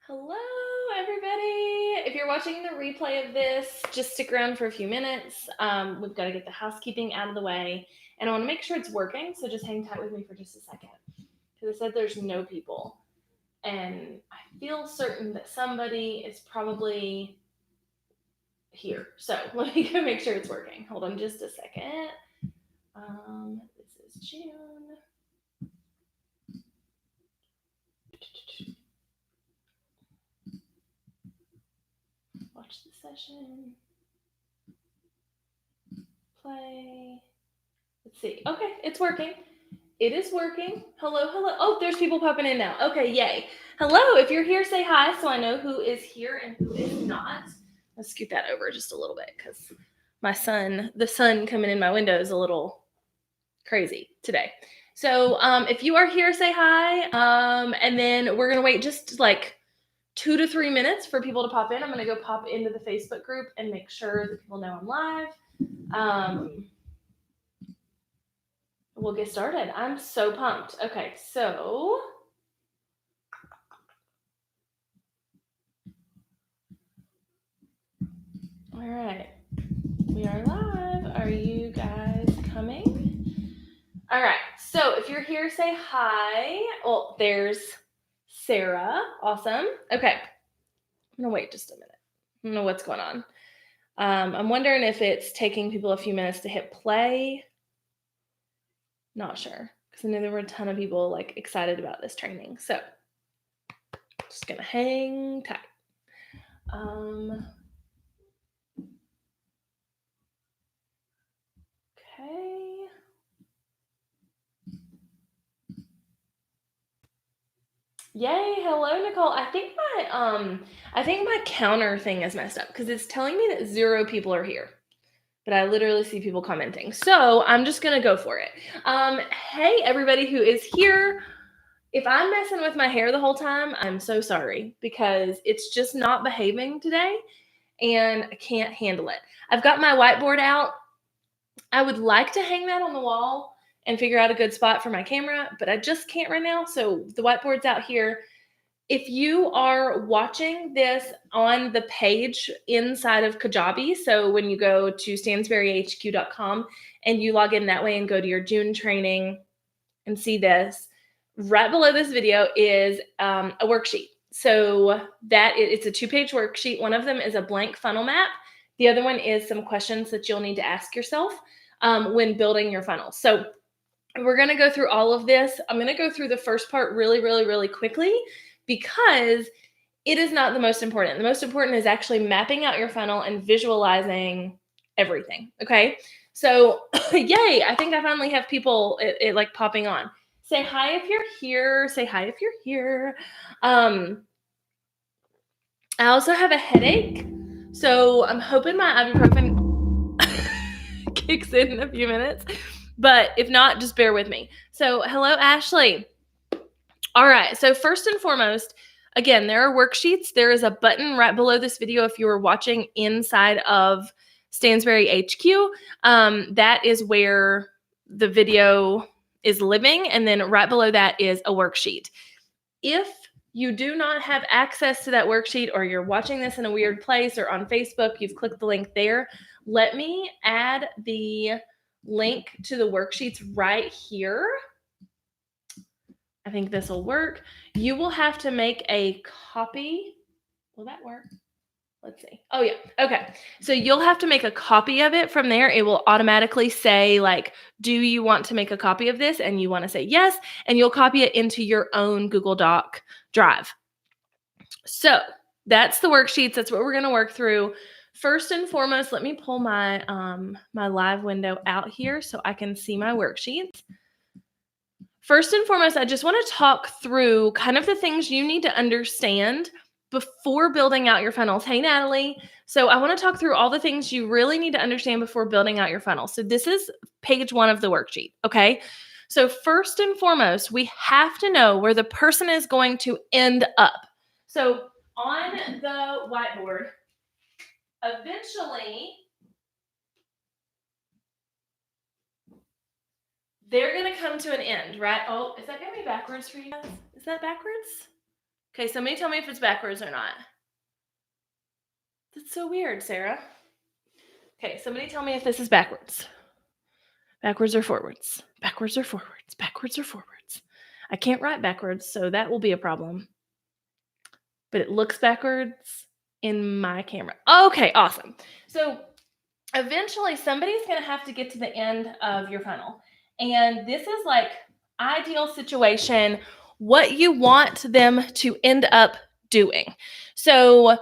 Hello, everybody. If you're watching the replay of this, just stick around for a few minutes. We've got to get the housekeeping out of the way, and I want to make sure it's working, so just hang tight with me for just a second. Because I said there's no people, and I feel certain that somebody is probably here. So let me go make sure it's working. Hold on just a second. This is June. Watch the session. Play. Let's see. Okay, it's working. It is working. Hello, hello. Oh, there's people popping in now. Okay, yay. Hello, if you're here, say hi so I know who is here and who is not. Let's scoot that over just a little bit because the sun coming in my window is a little crazy today. So if you are here, say hi. And then we're going to wait just like 2 to 3 minutes for people to pop in. I'm going to go pop into the Facebook group and make sure that people know I'm live. We'll get started. I'm so pumped. Okay, so all right, we are live. Are you guys coming? All right, so if you're here, say hi. Well, there's Sarah. Awesome. Okay, I'm gonna wait just a minute. I don't know what's going on. I'm wondering if it's taking people a few minutes to hit play. Not sure, because I know there were a ton of people like excited about this training. So just gonna hang tight. Okay. Yay, hello Nicole. I think my counter thing is messed up because it's telling me that 0 people are here. But I literally see people commenting. So I'm just gonna go for it. Hey everybody who is here. If I'm messing with my hair the whole time, I'm so sorry because it's just not behaving today and I can't handle it. I've got my whiteboard out. I would like to hang that on the wall and figure out a good spot for my camera, but I just can't right now. So the whiteboard's out here. If you are watching this on the page inside of Kajabi, so when you go to stansberryhq.com and you log in that way and go to your June training and see this, right below this video is a worksheet. So it's a 2-page worksheet. One of them is a blank funnel map. The other one is some questions that you'll need to ask yourself when building your funnel. So we're going to go through all of this. I'm going to go through the first part really, really, really quickly because it is not the most important. The most important is actually mapping out your funnel and visualizing everything. Okay. So yay. I think I finally have people it like popping on. Say hi if you're here. Say hi if you're here. I also have a headache. So I'm hoping my ibuprofen kicks in a few minutes. But if not, just bear with me. So hello, Ashley. All right. So first and foremost, again, there are worksheets. There is a button right below this video if you are watching inside of Stansberry HQ. That is where the video is living. And then right below that is a worksheet. If you do not have access to that worksheet or you're watching this in a weird place or on Facebook, you've clicked the link there, let me add the link to the worksheets right here. I think this will work. You will have to make a copy. Will that work? Let's see. Oh yeah. Okay. So you'll have to make a copy of it from there. It will automatically say like, do you want to make a copy of this? And you want to say yes. And you'll copy it into your own Google Doc drive. So that's the worksheets. That's what we're going to work through. First and foremost, let me pull my my live window out here so I can see my worksheets. First and foremost, I just want to talk through kind of the things you need to understand before building out your funnels. Hey, Natalie. So I want to talk through all the things you really need to understand before building out your funnel. So this is page 1 of the worksheet, okay? So first and foremost, we have to know where the person is going to end up. So on the whiteboard, eventually, they're going to come to an end, right? Oh, is that going to be backwards for you guys? Is that backwards? Okay, somebody tell me if it's backwards or not. That's so weird, Sarah. Okay, somebody tell me if this is backwards. Backwards or forwards? Backwards or forwards? Backwards or forwards? I can't write backwards, so that will be a problem. But it looks backwards in my camera. Okay, awesome. So eventually somebody's going to have to get to the end of your funnel. And this is like ideal situation, what you want them to end up doing. So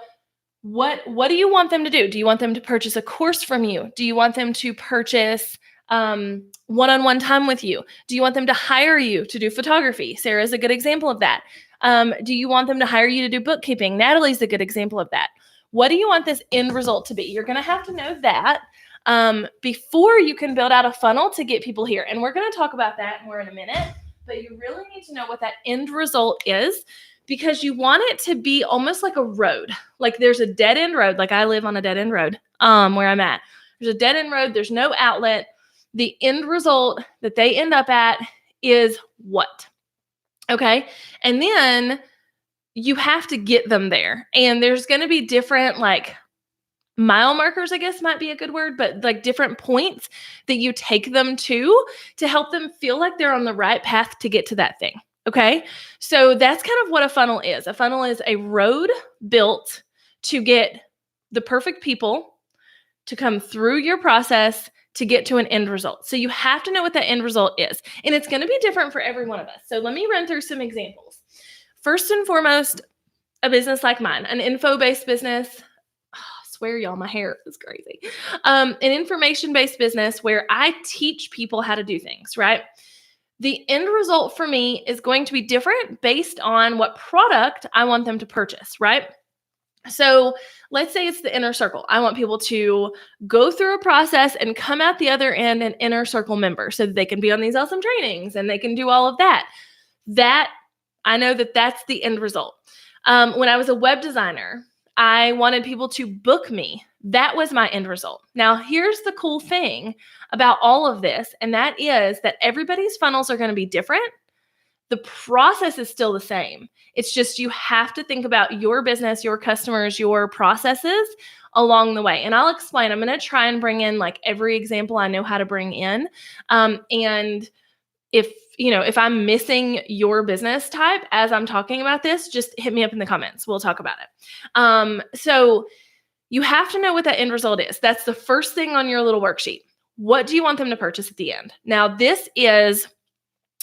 what do you want them to do? Do you want them to purchase a course from you? Do you want them to purchase one-on-one time with you? Do you want them to hire you to do photography? Sarah's a good example of that. Do you want them to hire you to do bookkeeping? Natalie's a good example of that. What do you want this end result to be? You're going to have to know that before you can build out a funnel to get people here. And we're going to talk about that more in a minute, but you really need to know what that end result is, because you want it to be almost like a road. Like there's a dead end road. Like I live on a dead end road where I'm at. There's a dead end road. There's no outlet. The end result that they end up at is what? Okay. And then you have to get them there. And there's going to be different like mile markers, I guess might be a good word, but like different points that you take them to help them feel like they're on the right path to get to that thing. Okay. So that's kind of what a funnel is. A funnel is a road built to get the perfect people to come through your process to get to an end result. So you have to know what that end result is. And it's going to be different for every one of us. So let me run through some examples. First and foremost, a business like mine, an info-based business. Oh, I swear, y'all, my hair is crazy. An information-based business where I teach people how to do things, right? The end result for me is going to be different based on what product I want them to purchase, right? So let's say it's the inner circle. I want people to go through a process and come out the other end an inner circle member so that they can be on these awesome trainings and they can do all of that. I know that that's the end result. When I was a web designer, I wanted people to book me. That was my end result. Now, here's the cool thing about all of this, and that is that everybody's funnels are going to be different. The process is still the same. It's just you have to think about your business, your customers, your processes along the way. And I'll explain. I'm going to try and bring in like every example I know how to bring in. And if I'm missing your business type as I'm talking about this, just hit me up in the comments. We'll talk about it. So you have to know what that end result is. That's the first thing on your little worksheet. What do you want them to purchase at the end? Now,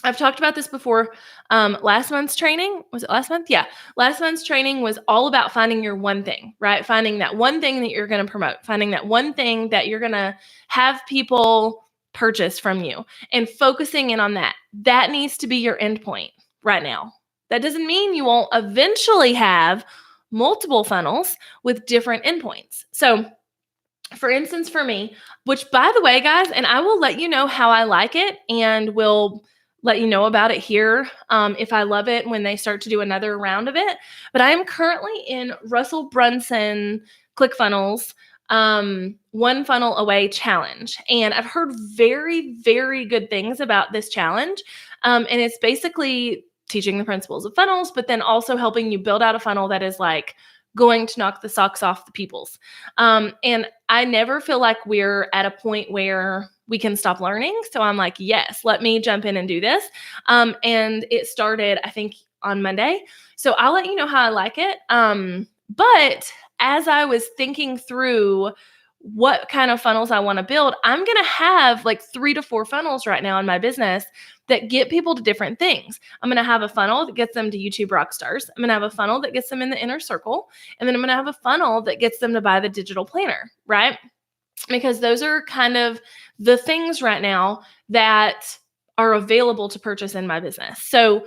I've talked about this before. Last month's training, was it last month? Yeah. Last month's training was all about finding your one thing, right? Finding that one thing that you're going to promote, finding that one thing that you're going to have people purchase from you and focusing in on that. That needs to be your end point right now. That doesn't mean you won't eventually have multiple funnels with different endpoints. So for instance, for me, which by the way, guys, and I will let you know how I like it and we'll let you know about it here if I love it when they start to do another round of it. But I am currently in Russell Brunson ClickFunnels One Funnel Away challenge. And I've heard very, very good things about this challenge. And it's basically teaching the principles of funnels, but then also helping you build out a funnel that is like going to knock the socks off the people's. And I never feel like we're at a point where we can stop learning. So I'm like, yes, let me jump in and do this. And it started, I think, on Monday. So I'll let you know how I like it. But as I was thinking through what kind of funnels I want to build, I'm going to have like 3 to 4 funnels right now in my business that get people to different things. I'm going to have a funnel that gets them to YouTube Rockstars. I'm going to have a funnel that gets them in the inner circle. And then I'm going to have a funnel that gets them to buy the digital planner, right? Because those are kind of the things right now that are available to purchase in my business. So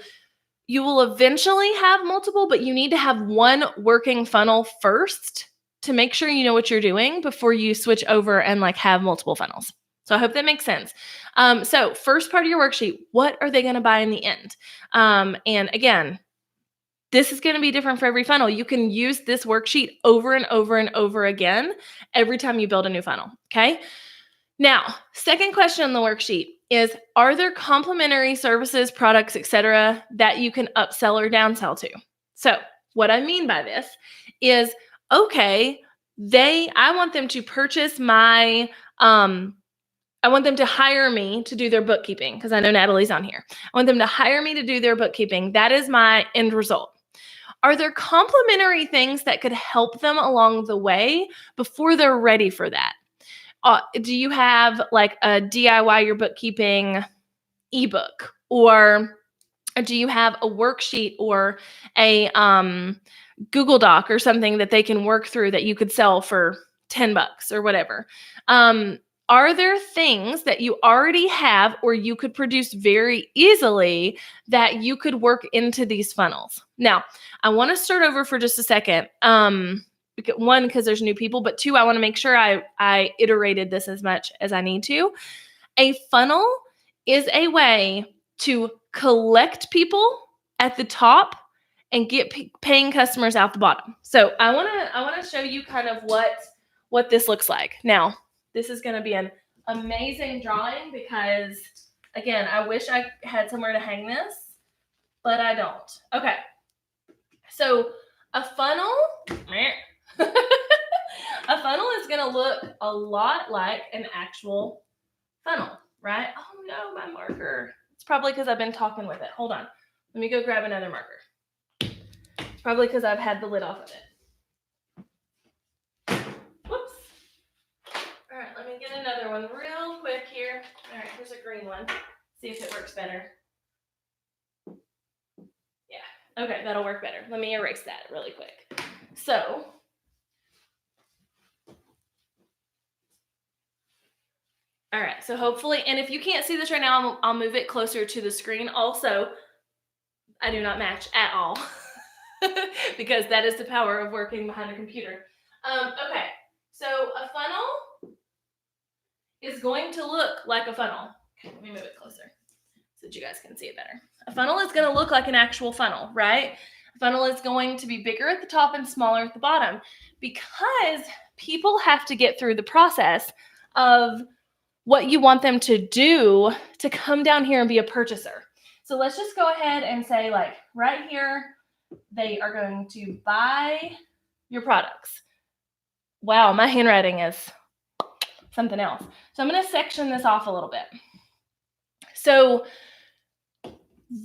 you will eventually have multiple, but you need to have one working funnel first to make sure you know what you're doing before you switch over and like have multiple funnels. So I hope that makes sense. So first part of your worksheet, what are they going to buy in the end? And again, this is going to be different for every funnel. You can use this worksheet over and over and over again every time you build a new funnel. Okay. Now, second question on the worksheet is, are there complementary services, products, etc., that you can upsell or downsell to? So What I mean by this is, okay, I want them to purchase my, I want them to hire me to do their bookkeeping, because I know Natalie's on here. I want them to hire me to do their bookkeeping. That is my end result. Are there complementary things that could help them along the way before they're ready for that? Do you have like a DIY your bookkeeping ebook, or do you have a worksheet or a Google Doc or something that they can work through that you could sell for $10 or whatever? Are there things that you already have or you could produce very easily that you could work into these funnels? Now, I want to start over for just a second. One, because there's new people, but two, I want to make sure I iterated this as much as I need to. A funnel is a way to collect people at the top and get paying customers out the bottom. So I want to show you kind of what this looks like. Now, this is going to be an amazing drawing because, again, I wish I had somewhere to hang this, but I don't. Okay. So a funnel, a funnel is going to look a lot like an actual funnel, right? Oh no, my marker. It's probably because I've been talking with it. Hold on. Let me go grab another marker. It's probably because I've had the lid off of it. Whoops. All right, let me get another one real quick here. All right, here's a green one. See if it works better. Yeah, okay, that'll work better. Let me erase that really quick. So, all right, so hopefully, and if you can't see this right now, I'll move it closer to the screen. Also, I do not match at all because that is the power of working behind a computer. Okay, so a funnel is going to look like a funnel. Okay, let me move it closer so that you guys can see it better. A funnel is going to look like an actual funnel, right? A funnel is going to be bigger at the top and smaller at the bottom because people have to get through the process of what you want them to do to come down here and be a purchaser. So let's just go ahead and say, like, right here, they are going to buy your products. Wow, my handwriting is something else. So I'm going to section this off a little bit. So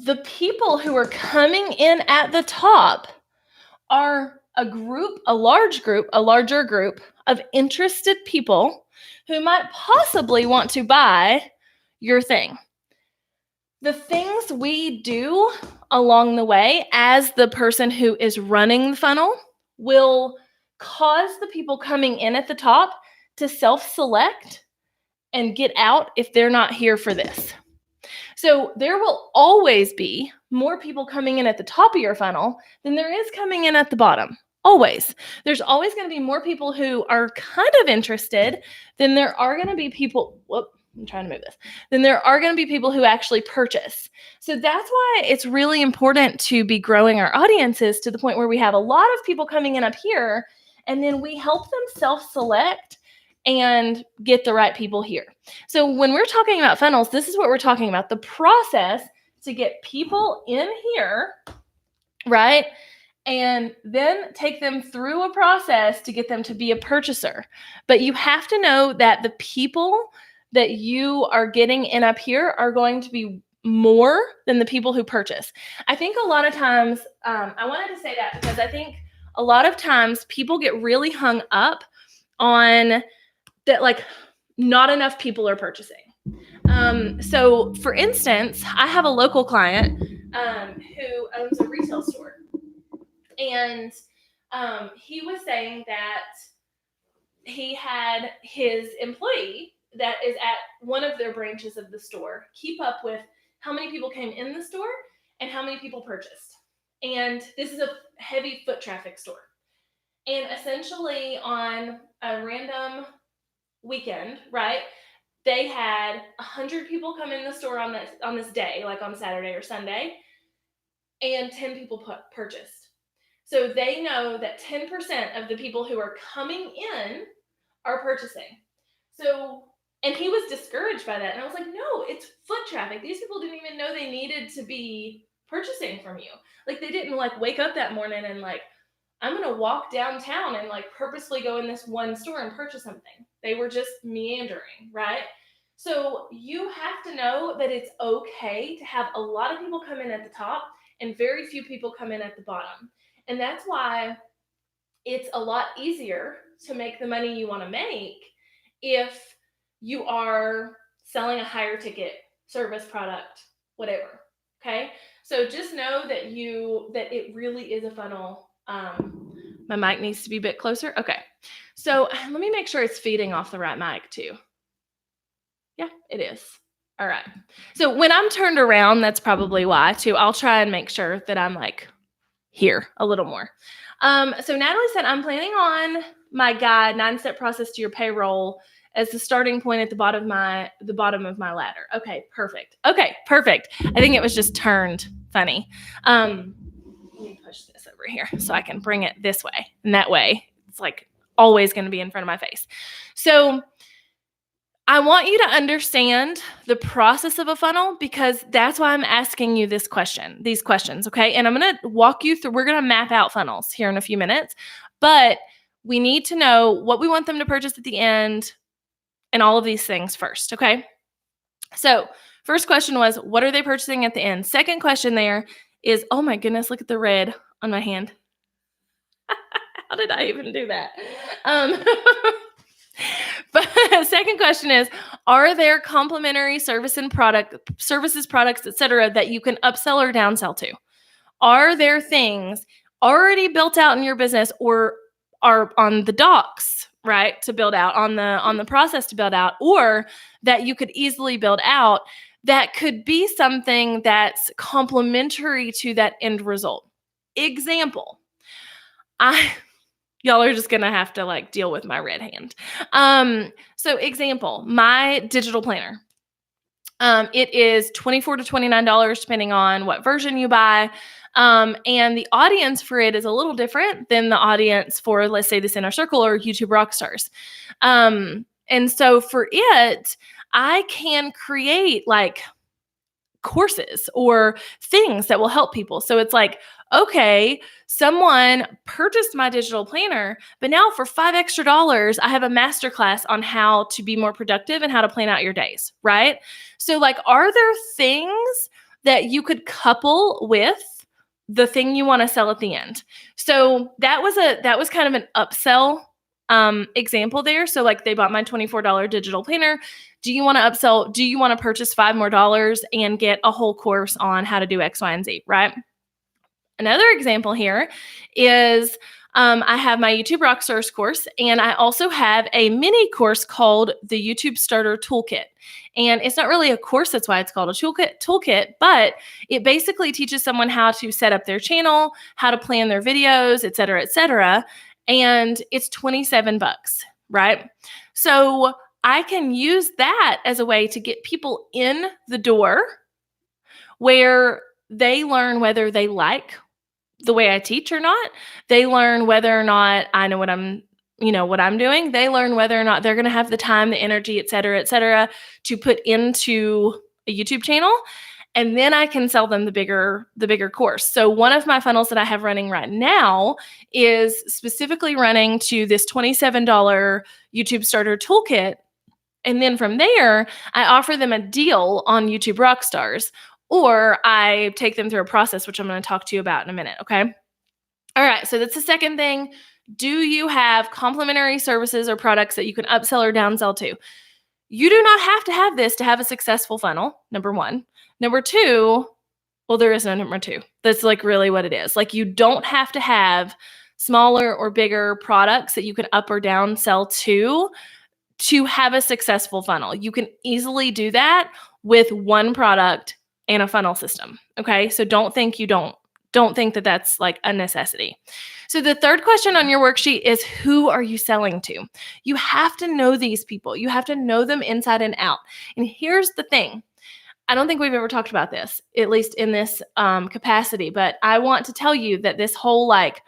the people who are coming in at the top are a larger group of interested people who might possibly want to buy your thing. The things we do along the way as the person who is running the funnel will cause the people coming in at the top to self-select and get out if they're not here for this. So there will always be more people coming in at the top of your funnel than there is coming in at the bottom. Always. There's always going to be more people who are kind of interested than there are going to be people, I'm trying to move this, then there are going to be people who actually purchase. So that's why it's really important to be growing our audiences to the point where we have a lot of people coming in up here, and then we help them self-select and get the right people here. So when we're talking about funnels, this is what we're talking about, the process to get people in here, right? And then take them through a process to get them to be a purchaser. But you have to know that the people that you are getting in up here are going to be more than the people who purchase. I think a lot of times, I wanted to say that because I think a lot of times people get really hung up on that, like, not enough people are purchasing. So for instance, I have a local client who owns a retail store. And he was saying that he had his employee that is at one of their branches of the store keep up with how many people came in the store and how many people purchased. And this is a heavy foot traffic store. And essentially on a random weekend, right, they had 100 people come in the store on this day, like on Saturday or Sunday, and 10 people purchased. So they know that 10% of the people who are coming in are purchasing. So, and he was discouraged by that. And I was like, no, it's foot traffic. These people didn't even know they needed to be purchasing from you. Like they didn't like wake up that morning and like, I'm going to walk downtown and like purposely go in this one store and purchase something. They were just meandering, right? So you have to know that it's okay to have a lot of people come in at the top and very few people come in at the bottom. And that's why it's a lot easier to make the money you want to make if you are selling a higher ticket service, product, whatever. Okay. So just know that it really is a funnel. My mic needs to be a bit closer. Okay. So let me make sure it's feeding off the right mic too. Yeah, it is. All right. So when I'm turned around, that's probably why too. I'll try and make sure that I'm like here a little more. So Natalie said, I'm planning on my guide, 9-step process to your payroll, as the starting point at the bottom of my ladder. Okay, perfect. I think it was just turned funny. Let me push this over here so I can bring it this way. And that way it's like always going to be in front of my face. So I want you to understand the process of a funnel because that's why I'm asking you these questions, okay? And I'm going to walk you through, we're going to map out funnels here in a few minutes, but we need to know what we want them to purchase at the end and all of these things first, okay? So first question was, what are they purchasing at the end? Second question there is, oh my goodness, look at the red on my hand. How did I even do that? But second question is, are there complementary services, products, etc., that you can upsell or downsell to? Are there things already built out in your business or are on the docs, right, to build out, on the process to build out, or that you could easily build out that could be something that's complementary to that end result? Example, y'all are just going to have to like deal with my red hand. So example, my digital planner. It is $24 to $29 depending on what version you buy. And the audience for it is a little different than the audience for, let's say, this Inner Circle or YouTube Rockstars. And so for it, I can create like courses or things that will help people. So it's like, okay, someone purchased my digital planner, but now for $5 extra, I have a masterclass on how to be more productive and how to plan out your days, right? So like, are there things that you could couple with the thing you want to sell at the end? So that was kind of an upsell example there. So like they bought my $24 digital planner. Do you want to upsell? Do you want to purchase $5 more and get a whole course on how to do X, Y, and Z, right? Another example here is I have my YouTube Rockstars course, and I also have a mini course called the YouTube Starter Toolkit. And it's not really a course, that's why it's called a toolkit, but it basically teaches someone how to set up their channel, how to plan their videos, et cetera, et cetera. And it's $27, right? So I can use that as a way to get people in the door where they learn whether they like the way I teach or not. They learn whether or not I know what I'm doing. They learn whether or not they're going to have the time, the energy, et cetera, to put into a YouTube channel. And then I can sell them the bigger course. So one of my funnels that I have running right now is specifically running to this $27 YouTube Starter Toolkit. And then from there, I offer them a deal on YouTube Rockstars, or I take them through a process, which I'm going to talk to you about in a minute, okay? All right, so that's the second thing. Do you have complementary services or products that you can upsell or downsell to? You do not have to have this to have a successful funnel, number one. Number two, well, there is no number two. That's like really what it is. Like you don't have to have smaller or bigger products that you can up or down sell to have a successful funnel. You can easily do that with one product and a funnel system. Okay. So don't think that that's like a necessity. So the third question on your worksheet is, who are you selling to? You have to know these people. You have to know them inside and out. And here's the thing. I don't think we've ever talked about this, at least in this capacity, but I want to tell you that this whole like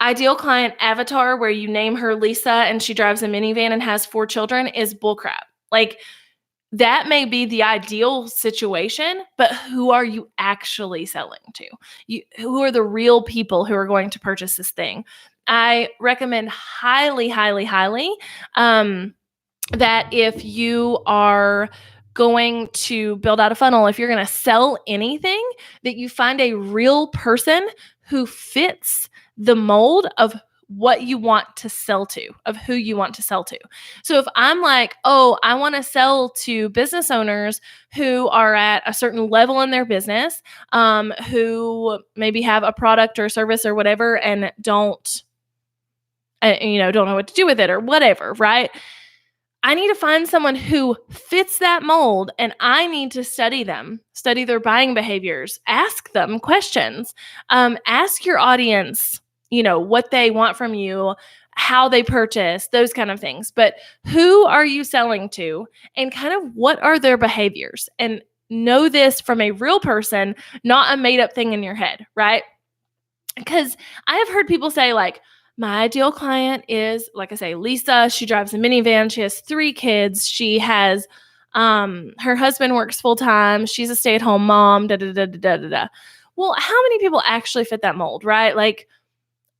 ideal client avatar where you name her Lisa and she drives a minivan and has 4 children is bullcrap. Like that may be the ideal situation, but who are you actually selling to? Who are the real people who are going to purchase this thing? I recommend highly, highly, highly that if you are going to build out a funnel, if you're going to sell anything, that you find a real person who fits the mold of what you want to sell to, of who you want to sell to. So if I'm like, oh, I want to sell to business owners who are at a certain level in their business, who maybe have a product or service or whatever and don't know what to do with it or whatever, right? I need to find someone who fits that mold, and I need to study them, study their buying behaviors, ask them questions, ask your audience, what they want from you, how they purchase, those kind of things. But who are you selling to, and kind of what are their behaviors? And know this from a real person, not a made up thing in your head, right? Because I have heard people say like, my ideal client is, like I say, Lisa. She drives a minivan. She has 3 kids. She has, her husband works full time. She's a stay-at-home mom. Da da da da da da. Well, how many people actually fit that mold, right? Like,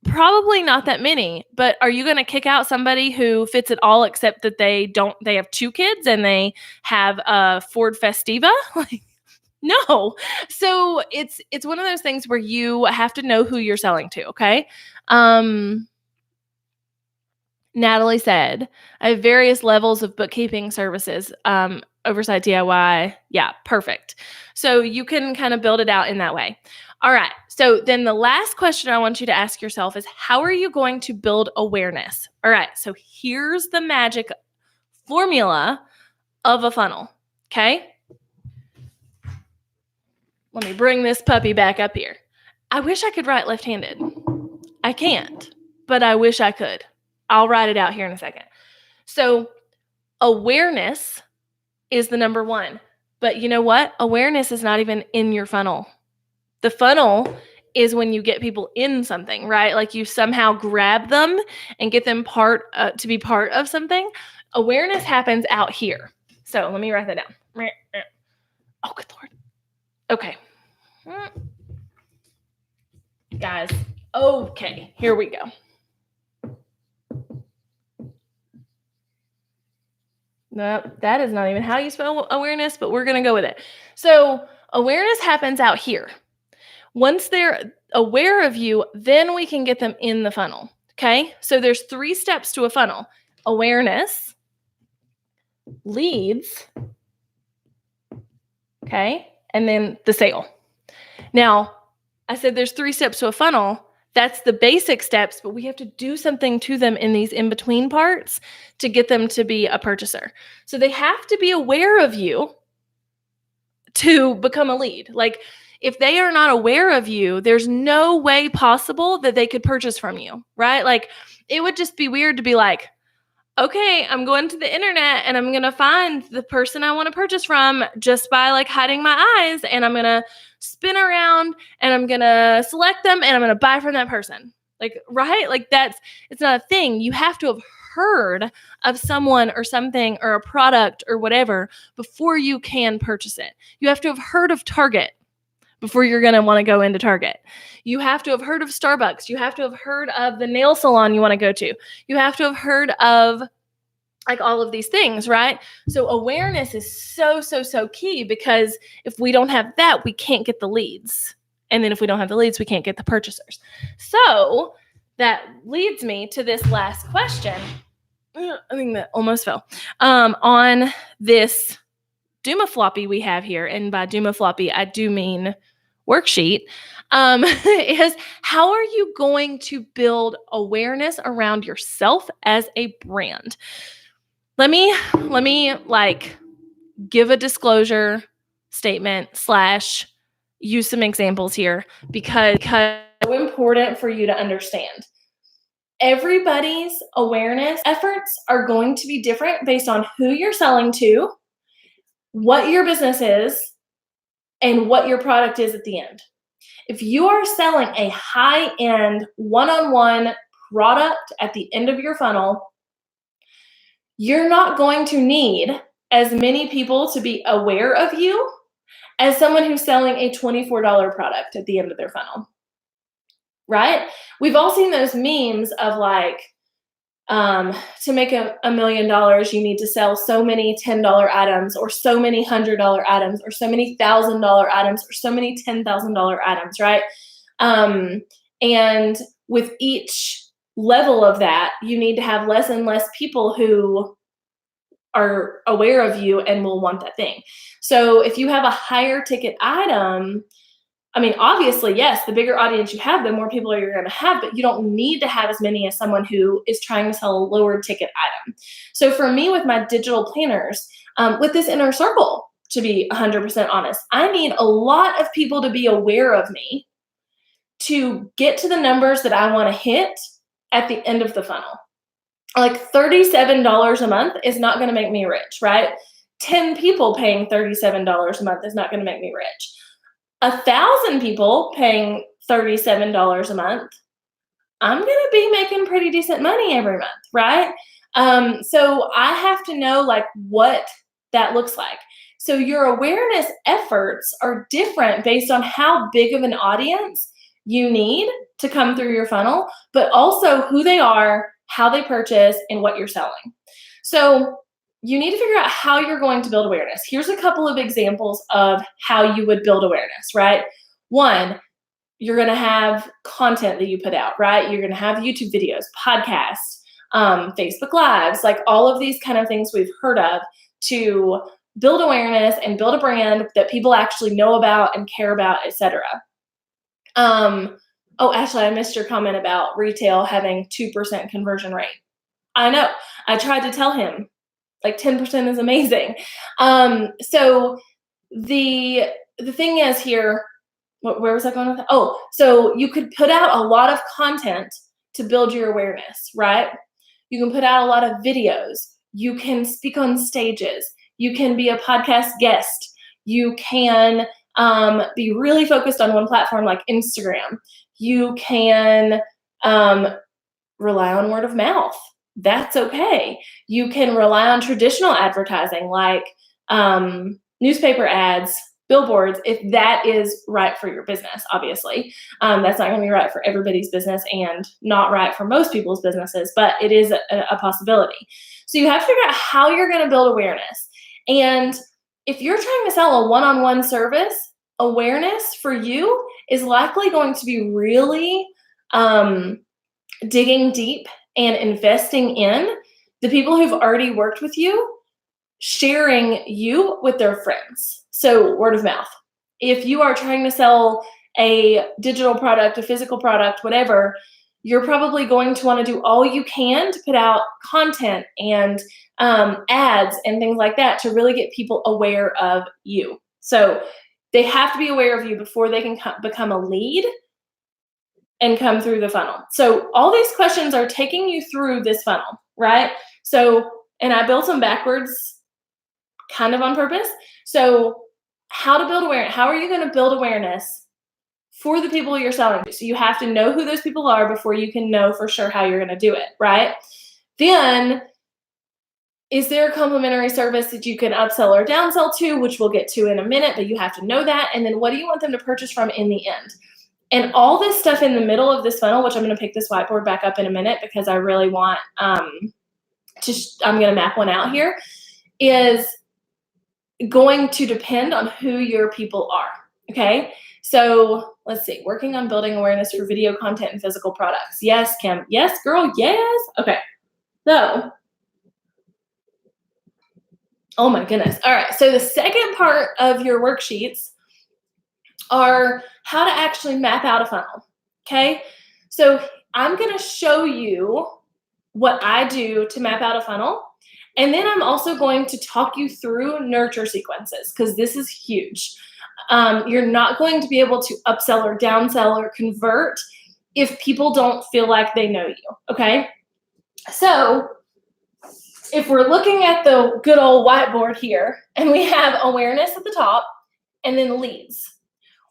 probably not that many. But are you going to kick out somebody who fits it all, except that they don't? They have 2 kids and they have a Ford Festiva, like. No. So it's one of those things where you have to know who you're selling to, okay? Natalie said, I have various levels of bookkeeping services, oversight DIY. Yeah, perfect. So you can kind of build it out in that way. All right. So then the last question I want you to ask yourself is, how are you going to build awareness? All right. So here's the magic formula of a funnel. Okay. Let me bring this puppy back up here. I wish I could write left-handed. I can't, but I wish I could. I'll write it out here in a second. So awareness is the number 1. But you know what? Awareness is not even in your funnel. The funnel is when you get people in something, right? Like you somehow grab them and get them to be part of something. Awareness happens out here. So let me write that down. Oh, good Lord. Okay. Guys, okay, here we go. Nope, that is not even how you spell awareness, but we're going to go with it. So awareness happens out here. Once they're aware of you, then we can get them in the funnel, okay? So there's 3 steps to a funnel. Awareness, leads, okay, and then the sale. Now, I said there's 3 steps to a funnel. That's the basic steps, but we have to do something to them in these in-between parts to get them to be a purchaser. So they have to be aware of you to become a lead. Like, if they are not aware of you, there's no way possible that they could purchase from you, right? Like, it would just be weird to be like, okay, I'm going to the internet and I'm going to find the person I want to purchase from just by like hiding my eyes, and I'm going to spin around and I'm going to select them and I'm going to buy from that person. Like, right? Like it's not a thing. You have to have heard of someone or something or a product or whatever before you can purchase it. You have to have heard of Target before you're going to want to go into Target. You have to have heard of Starbucks. You have to have heard of the nail salon you want to go to. You have to have heard of like all of these things, right? So awareness is so, so, so key, because if we don't have that, we can't get the leads. And then if we don't have the leads, we can't get the purchasers. So that leads me to this last question. I think that almost fell. On this Duma floppy we have here, and by Duma floppy, I do mean worksheet, is how are you going to build awareness around yourself as a brand? Let me like give a disclosure statement / use some examples here because it's so important for you to understand. Everybody's awareness efforts are going to be different based on who you're selling to, what your business is, and what your product is at the end. If you are selling a high-end one-on-one product at the end of your funnel, you're not going to need as many people to be aware of you as someone who's selling a $24 product at the end of their funnel, right? We've all seen those memes of like, to make $1 million, you need to sell so many $10 items, or so many $100 items, or so many $1,000 items, or so many $10,000 items, right? And with each level of that, you need to have less and less people who are aware of you and will want that thing. So if you have a higher ticket item, I mean, obviously, yes, the bigger audience you have, the more people you're going to have, but you don't need to have as many as someone who is trying to sell a lower ticket item. So for me, with my digital planners, with this inner circle, to be 100% honest, I need a lot of people to be aware of me to get to the numbers that I want to hit at the end of the funnel. Like $37 a month is not going to make me rich, right? 10 people paying $37 a month is not going to make me rich. 1,000 people paying $37 a month, I'm going to be making pretty decent money every month, right? So I have to know like what that looks like. So your awareness efforts are different based on how big of an audience you need to come through your funnel, but also who they are, how they purchase, and what you're selling. So you need to figure out how you're going to build awareness. Here's a couple of examples of how you would build awareness, right? One, you're going to have content that you put out, right? You're going to have YouTube videos, podcasts, Facebook Lives, like all of these kind of things we've heard of to build awareness and build a brand that people actually know about and care about, etc. Oh, Ashley, I missed your comment about retail having 2% conversion rate. I know. I tried to tell him like 10% is amazing. So the thing is here, where was I going with that? Oh, so you could put out a lot of content to build your awareness, right? You can put out a lot of videos. You can speak on stages. You can be a podcast guest. You can be really focused on one platform like Instagram. You can rely on word of mouth. That's okay. You can rely on traditional advertising like newspaper ads, billboards, if that is right for your business, obviously. That's not going to be right for everybody's business and not right for most people's businesses, but it is a possibility. So you have to figure out how you're going to build awareness. And if you're trying to sell a one-on-one service, awareness for you is likely going to be really digging deep and investing in the people who've already worked with you, sharing you with their friends. So word of mouth. If you are trying to sell a digital product, a physical product, whatever, you're probably going to want to do all you can to put out content and ads and things like that to really get people aware of you. So they have to be aware of you before they can become a lead and come through the funnel. So all these questions are taking you through this funnel, right? So, and I built them backwards kind of on purpose. So how to build awareness. How are you going to build awareness for the people you're selling to? So you have to know who those people are before you can know for sure how you're going to do it, right? Then, is there a complimentary service that you can upsell or downsell to, which we'll get to in a minute, but you have to know that. And then what do you want them to purchase from in the end? And all this stuff in the middle of this funnel, which I'm going to pick this whiteboard back up in a minute because I really want I'm going to map one out here, is going to depend on who your people are, okay? So let's see, working on building awareness for video content and physical products. Yes, Kim. Yes, girl. Yes. Okay. So, oh my goodness. All right. So the second part of your worksheets are how to actually map out a funnel, okay? So I'm going to show you what I do to map out a funnel. And then I'm also going to talk you through nurture sequences because this is huge. You're not going to be able to upsell or downsell or convert if people don't feel like they know you, okay? So if we're looking at the good old whiteboard here and we have awareness at the top and then leads.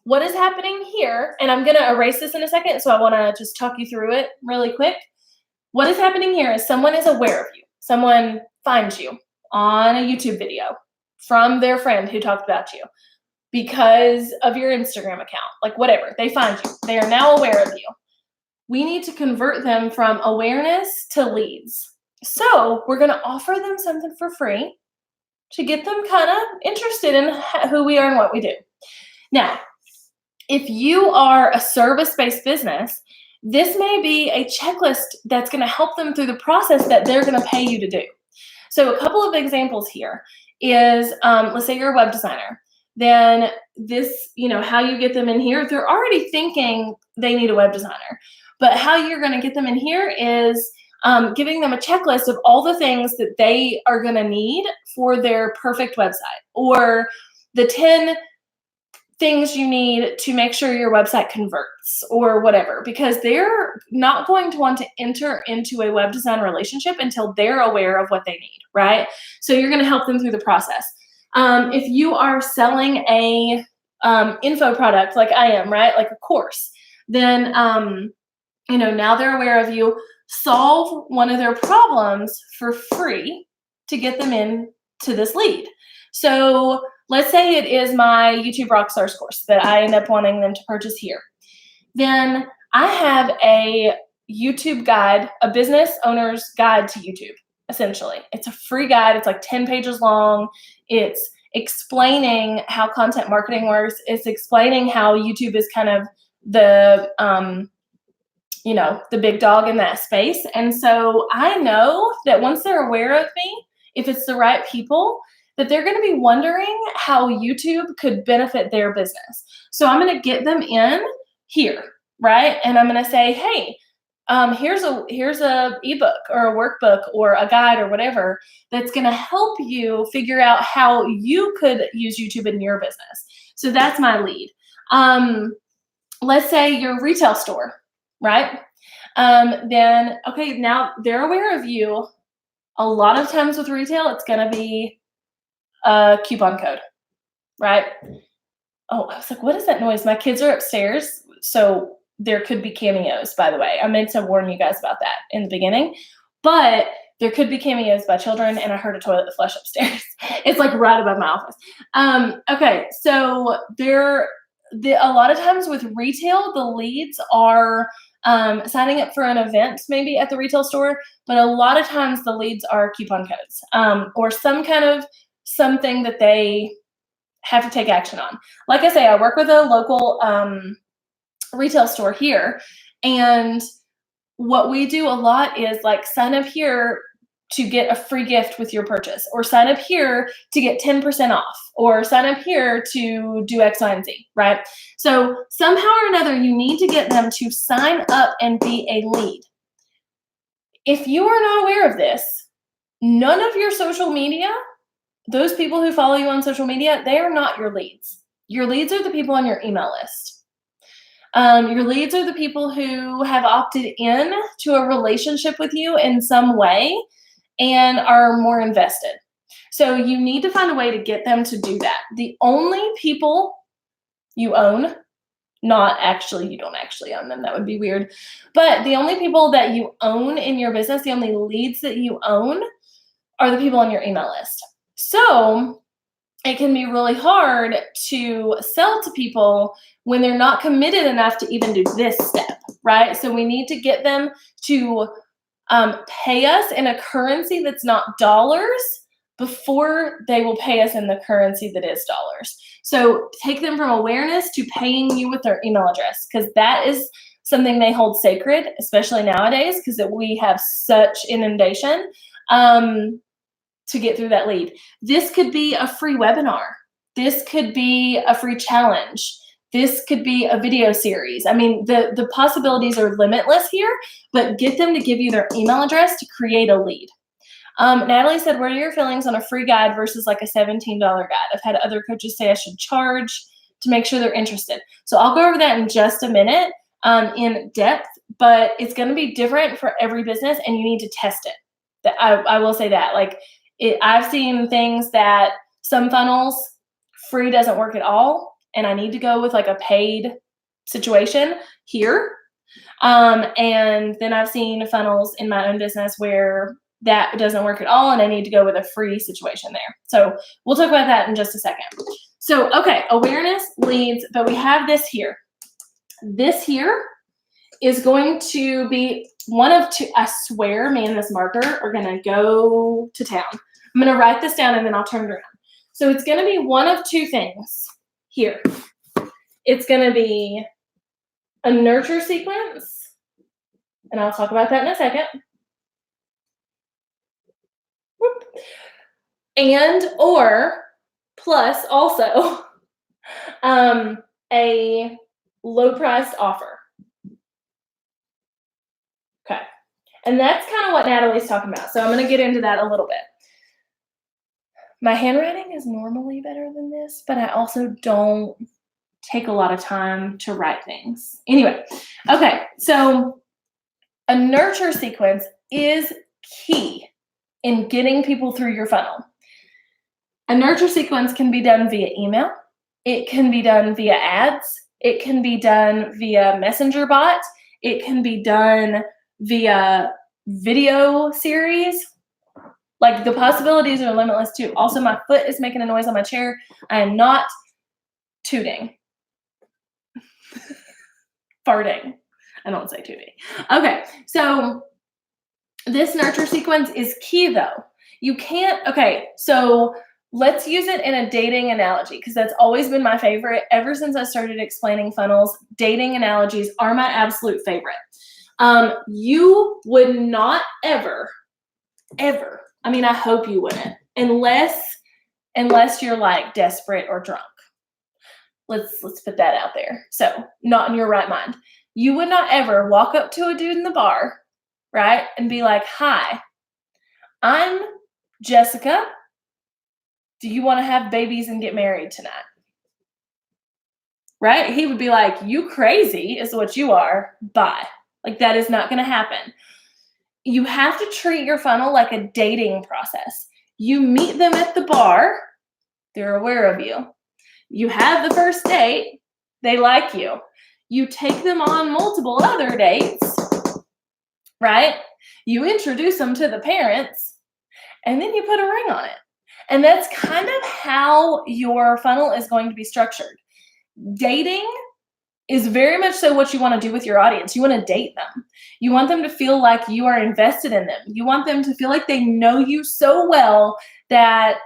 What is happening here, and I'm going to erase this in a second, so I want to just talk you through it really quick. What is happening here is someone is aware of you. Someone finds you on a YouTube video from their friend who talked about you because of your Instagram account, like whatever, they find you. They are now aware of you. We need to convert them from awareness to leads. So we're going to offer them something for free to get them kind of interested in who we are and what we do. Now, if you are a service-based business, this may be a checklist that's going to help them through the process that they're going to pay you to do. So a couple of examples here is, let's say you're a web designer. Then this, how you get them in here, they're already thinking they need a web designer. But how you're going to get them in here is giving them a checklist of all the things that they are going to need for their perfect website, or the 10 things you need to make sure your website converts, or whatever, because they're not going to want to enter into a web design relationship until they're aware of what they need, right? So you're going to help them through the process. If you are selling a info product like I am, right, like a course, then now they're aware of you. Solve one of their problems for free to get them into this lead. So let's say it is my YouTube Rockstars course that I end up wanting them to purchase here. Then I have a YouTube guide, a business owner's guide to YouTube, essentially. It's a free guide. It's like 10 pages long. It's explaining how content marketing works. It's explaining how YouTube is kind of the big dog in that space. And so I know that once they're aware of me, if it's the right people, that they're going to be wondering how YouTube could benefit their business. So I'm going to get them in here, right? And I'm going to say, hey, here's a ebook or a workbook or a guide or whatever that's going to help you figure out how you could use YouTube in your business. So that's my lead. Let's say you're a retail store, right? Then, okay, now they're aware of you. A lot of times with retail, it's going to be a coupon code, right? Oh, I was like, what is that noise? My kids are upstairs, so there could be cameos, by the way. I meant to warn you guys about that in the beginning, but there could be cameos by children, and I heard a toilet flush upstairs. It's like right above my office. Okay, so a lot of times with retail, the leads are signing up for an event maybe at the retail store, but a lot of times the leads are coupon codes or some kind of something that they have to take action on. Like I say, I work with a local retail store here, and what we do a lot is like sign up here to get a free gift with your purchase, or sign up here to get 10% off, or sign up here to do X, Y, and Z, right? So somehow or another, you need to get them to sign up and be a lead. If you are not aware of this, none of your social media, those people who follow you on social media, they are not your leads. Your leads are the people on your email list. Your leads are the people who have opted in to a relationship with you in some way and are more invested. So you need to find a way to get them to do that. The only people you own, not actually, you don't actually own them, that would be weird, but the only people that you own in your business, the only leads that you own are the people on your email list. So it can be really hard to sell to people when they're not committed enough to even do this step, right? So we need to get them to pay us in a currency that's not dollars before they will pay us in the currency that is dollars. So take them from awareness to paying you with their email address, because that is something they hold sacred, especially nowadays, because we have such inundation. To get through that lead. This could be a free webinar. This could be a free challenge. This could be a video series. I mean, the possibilities are limitless here, but get them to give you their email address to create a lead. Natalie said, what are your feelings on a free guide versus like a $17 guide? I've had other coaches say I should charge to make sure they're interested. So I'll go over that in just a minute in depth, but it's going to be different for every business, and you need to test it. I will say that. I've seen things that some funnels, free doesn't work at all, and I need to go with like a paid situation here. And then I've seen funnels in my own business where that doesn't work at all, and I need to go with a free situation there. So we'll talk about that in just a second. So, okay, awareness, leads, but we have this here. This here is going to be one of two. I swear, me and this marker are going to go to town. I'm going to write this down and then I'll turn it around. So it's going to be one of two things here. It's going to be a nurture sequence, and I'll talk about that in a second. Whoop. And or plus also a low-priced offer. Okay. And that's kind of what Natalie's talking about. So I'm going to get into that a little bit. My handwriting is normally better than this, but I also don't take a lot of time to write things. Anyway, okay, so a nurture sequence is key in getting people through your funnel. A nurture sequence can be done via email. It can be done via ads. It can be done via Messenger bot. It can be done via video series. Like, the possibilities are limitless too. Also, my foot is making a noise on my chair. I am not tooting. Farting. I don't say tooting. Okay, so this nurture sequence is key though. You can't, okay, so let's use it in a dating analogy, because that's always been my favorite. Ever since I started explaining funnels, dating analogies are my absolute favorite. You would not ever, I mean, I hope you wouldn't, unless you're like desperate or drunk. Let's put that out there. So, not in your right mind. You would not ever walk up to a dude in the bar, right, and be like, "Hi, I'm Jessica. Do you want to have babies and get married tonight?" Right? He would be like, "You crazy is what you are. Bye." Like, that is not going to happen. You have to treat your funnel like a dating process. You meet them at the bar. They're aware of you. You have the first date. They like you. You take them on multiple other dates, right? You introduce them to the parents, and then you put a ring on it. And that's kind of how your funnel is going to be structured. Dating is very much so what you want to do with your audience. You want to date them. You want them to feel like you are invested in them. You want them to feel like they know you so well that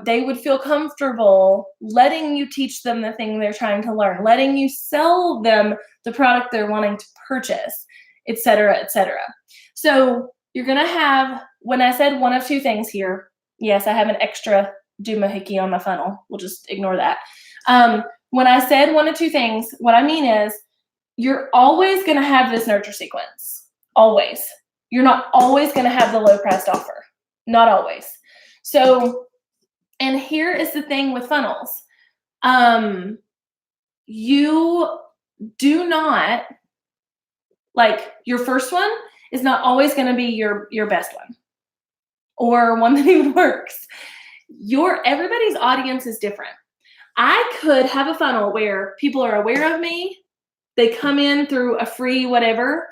they would feel comfortable letting you teach them the thing they're trying to learn, letting you sell them the product they're wanting to purchase, et cetera, et cetera. So you're going to have, when I said one of two things here, yes, I have an extra doohickey on my funnel. We'll just ignore that. When I said one of two things, what I mean is you're always going to have this nurture sequence. Always. You're not always going to have the low-priced offer. Not always. So, and here is the thing with funnels. You do not, like, your first one is not always going to be your best one or one that even works. Everybody's audience is different. I could have a funnel where people are aware of me. They come in through a free whatever.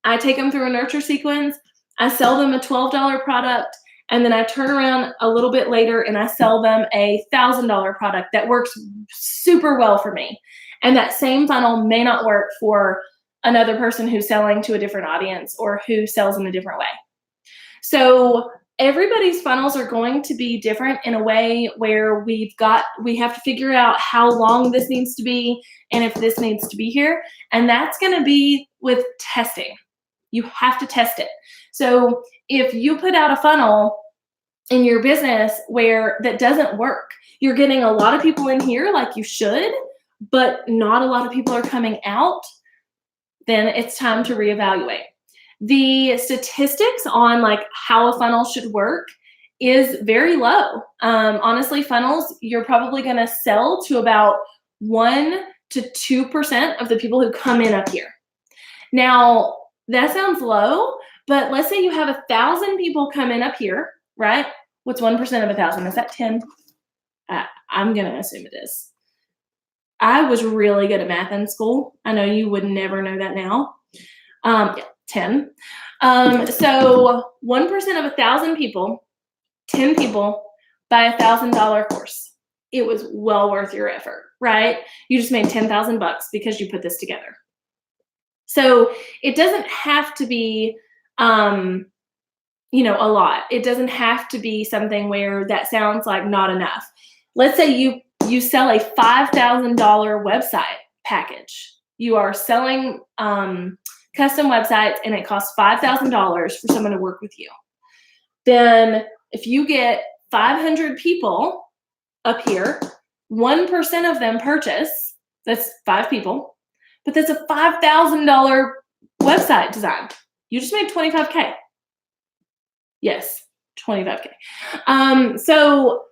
I take them through a nurture sequence. I sell them a $12 product. And then I turn around a little bit later and I sell them a $1,000 product that works super well for me. And that same funnel may not work for another person who's selling to a different audience or who sells in a different way. So everybody's funnels are going to be different in a way where we have to figure out how long this needs to be and if this needs to be here. And that's going to be with testing. You have to test it. So if you put out a funnel in your business where that doesn't work, you're getting a lot of people in here like you should, but not a lot of people are coming out, then it's time to reevaluate. The statistics on like how a funnel should work is very low. Honestly, funnels, you're probably going to sell to about 1 to 2% of the people who come in up here. Now, that sounds low, but let's say you have 1,000 people come in up here, right? What's 1% of 1,000? Is that 10? I'm going to assume it is. I was really good at math in school. I know you would never know that now. 10. So 1% of 1,000 people, 10 people buy a $1,000 course. It was well worth your effort, right? You just made $10,000 because you put this together. So it doesn't have to be, you know, a lot. It doesn't have to be something where that sounds like not enough. Let's say you sell a $5,000 website package. You are selling custom websites and it costs $5,000 for someone to work with you. Then if you get 500 people up here, 1% of them purchase, that's 5 people, but that's a $5,000 website design. You just made $25K. Yes, $25K. So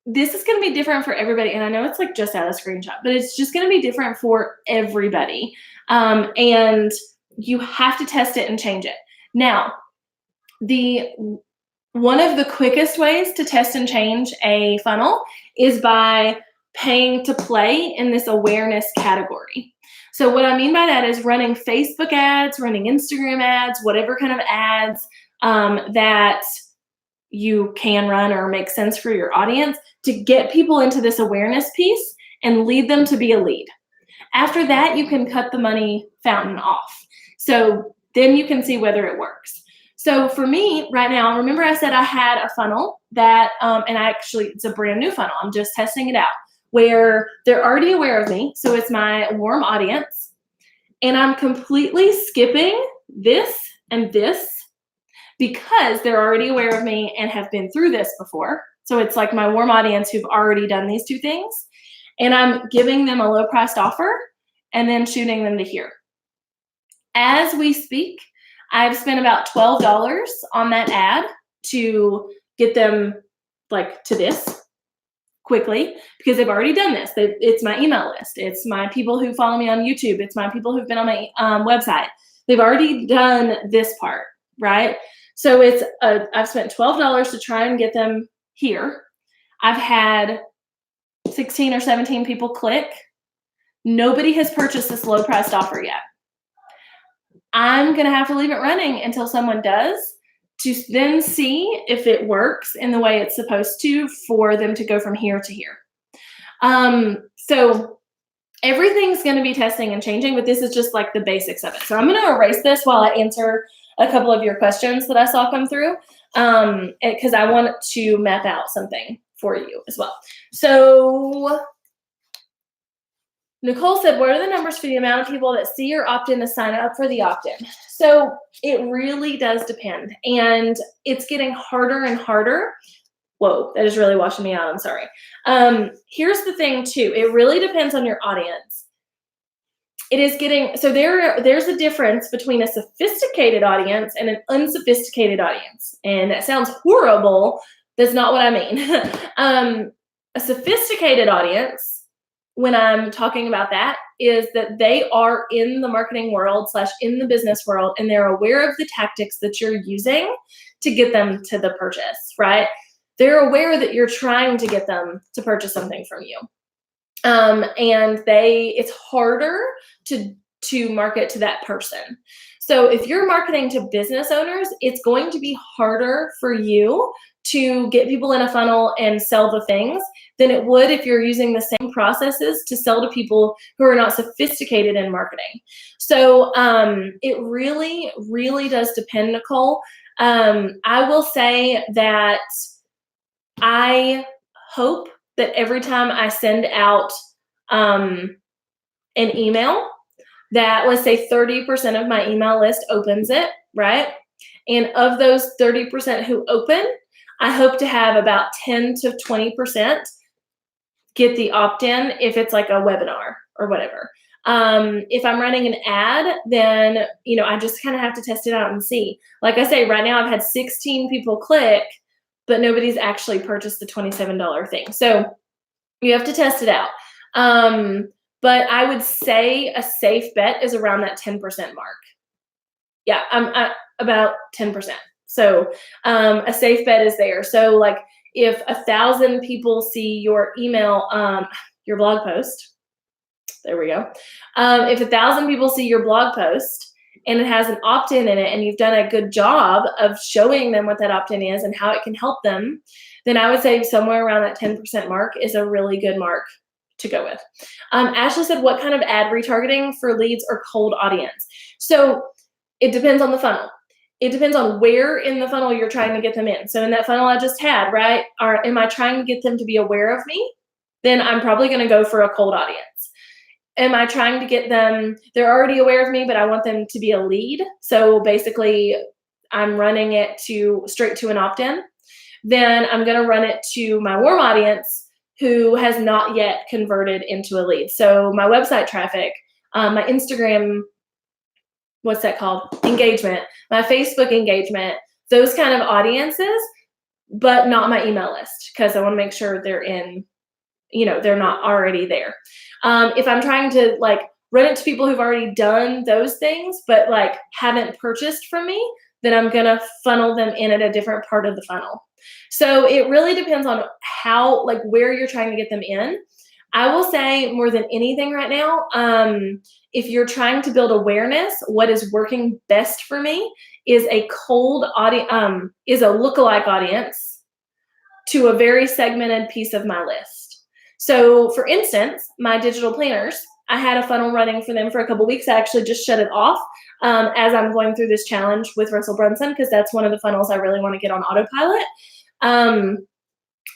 this is going to be different for everybody. And I know it's like just out of screenshot, but it's just going to be different for everybody. And you have to test it and change it. Now, one of the quickest ways to test and change a funnel is by paying to play in this awareness category. So what I mean by that is running Facebook ads, running Instagram ads, whatever kind of ads that you can run or make sense for your audience to get people into this awareness piece and lead them to be a lead. After that, you can cut the money fountain off. So then you can see whether it works. So for me right now, remember I said I had a funnel that, and it's a brand new funnel. I'm just testing it out where they're already aware of me. So it's my warm audience. And I'm completely skipping this and this because they're already aware of me and have been through this before. So it's like my warm audience who've already done these two things. And I'm giving them a low priced offer and then shooting them to here. As we speak, I've spent about $12 on that ad to get them like to this quickly because they've already done this. It's my email list. It's my people who follow me on YouTube. It's my people who've been on my website. They've already done this part, right? So I've spent $12 to try and get them here. I've had 16 or 17 people click. Nobody has purchased this low priced offer yet. I'm going to have to leave it running until someone does to then see if it works in the way it's supposed to for them to go from here to here. So everything's going to be testing and changing, but this is just like the basics of it. So I'm going to erase this while I answer a couple of your questions that I saw come through because I want to map out something for you as well. So Nicole said, what are the numbers for the amount of people that see your opt-in to sign up for the opt-in? So it really does depend. And it's getting harder and harder. Whoa, that is really washing me out. I'm sorry. Here's the thing too. It really depends on your audience. It is getting, so there's a difference between a sophisticated audience and an unsophisticated audience. And that sounds horrible. That's not what I mean. A sophisticated audience, when I'm talking about that, is that they are in the marketing world / in the business world, and they're aware of the tactics that you're using to get them to the purchase, right? They're aware that you're trying to get them to purchase something from you. And it's harder to market to that person. So if you're marketing to business owners, it's going to be harder for you to get people in a funnel and sell the things than it would if you're using the same processes to sell to people who are not sophisticated in marketing. So it really, really does depend, Nicole. I will say that I hope that every time I send out an email, that let's say 30% of my email list opens it, right? And of those 30% who open, I hope to have about 10 to 20% get the opt-in if it's like a webinar or whatever. If I'm running an ad, then, I just kind of have to test it out and see. Like I say, right now I've had 16 people click, but nobody's actually purchased the $27 thing. So you have to test it out. But I would say a safe bet is around that 10% mark. Yeah, I'm at about 10%. So a safe bet is there. So like if 1,000 people see your email, your blog post, there we go. If 1,000 people see your blog post and it has an opt-in in it, and you've done a good job of showing them what that opt-in is and how it can help them, then I would say somewhere around that 10% mark is a really good mark to go with. Ashley said, what kind of ad retargeting for leads or cold audience? So it depends on the funnel. It depends on where in the funnel you're trying to get them in. So in that funnel I just had, right? Am I trying to get them to be aware of me? Then I'm probably going to go for a cold audience. Am I trying to get them, they're already aware of me, but I want them to be a lead. So basically I'm running it straight to an opt-in. Then I'm going to run it to my warm audience who has not yet converted into a lead. So my website traffic, my Instagram, what's that called? Engagement, my Facebook engagement, those kind of audiences, but not my email list, because I want to make sure they're in, they're not already there. If I'm trying to like run it to people who've already done those things, but like haven't purchased from me, then I'm going to funnel them in at a different part of the funnel. So it really depends on how, like where you're trying to get them in. I will say more than anything right now, if you're trying to build awareness, what is working best for me is a cold audience, is a lookalike audience to a very segmented piece of my list. So for instance, my digital planners, I had a funnel running for them for a couple weeks. I actually just shut it off as I'm going through this challenge with Russell Brunson, because that's one of the funnels I really want to get on autopilot. And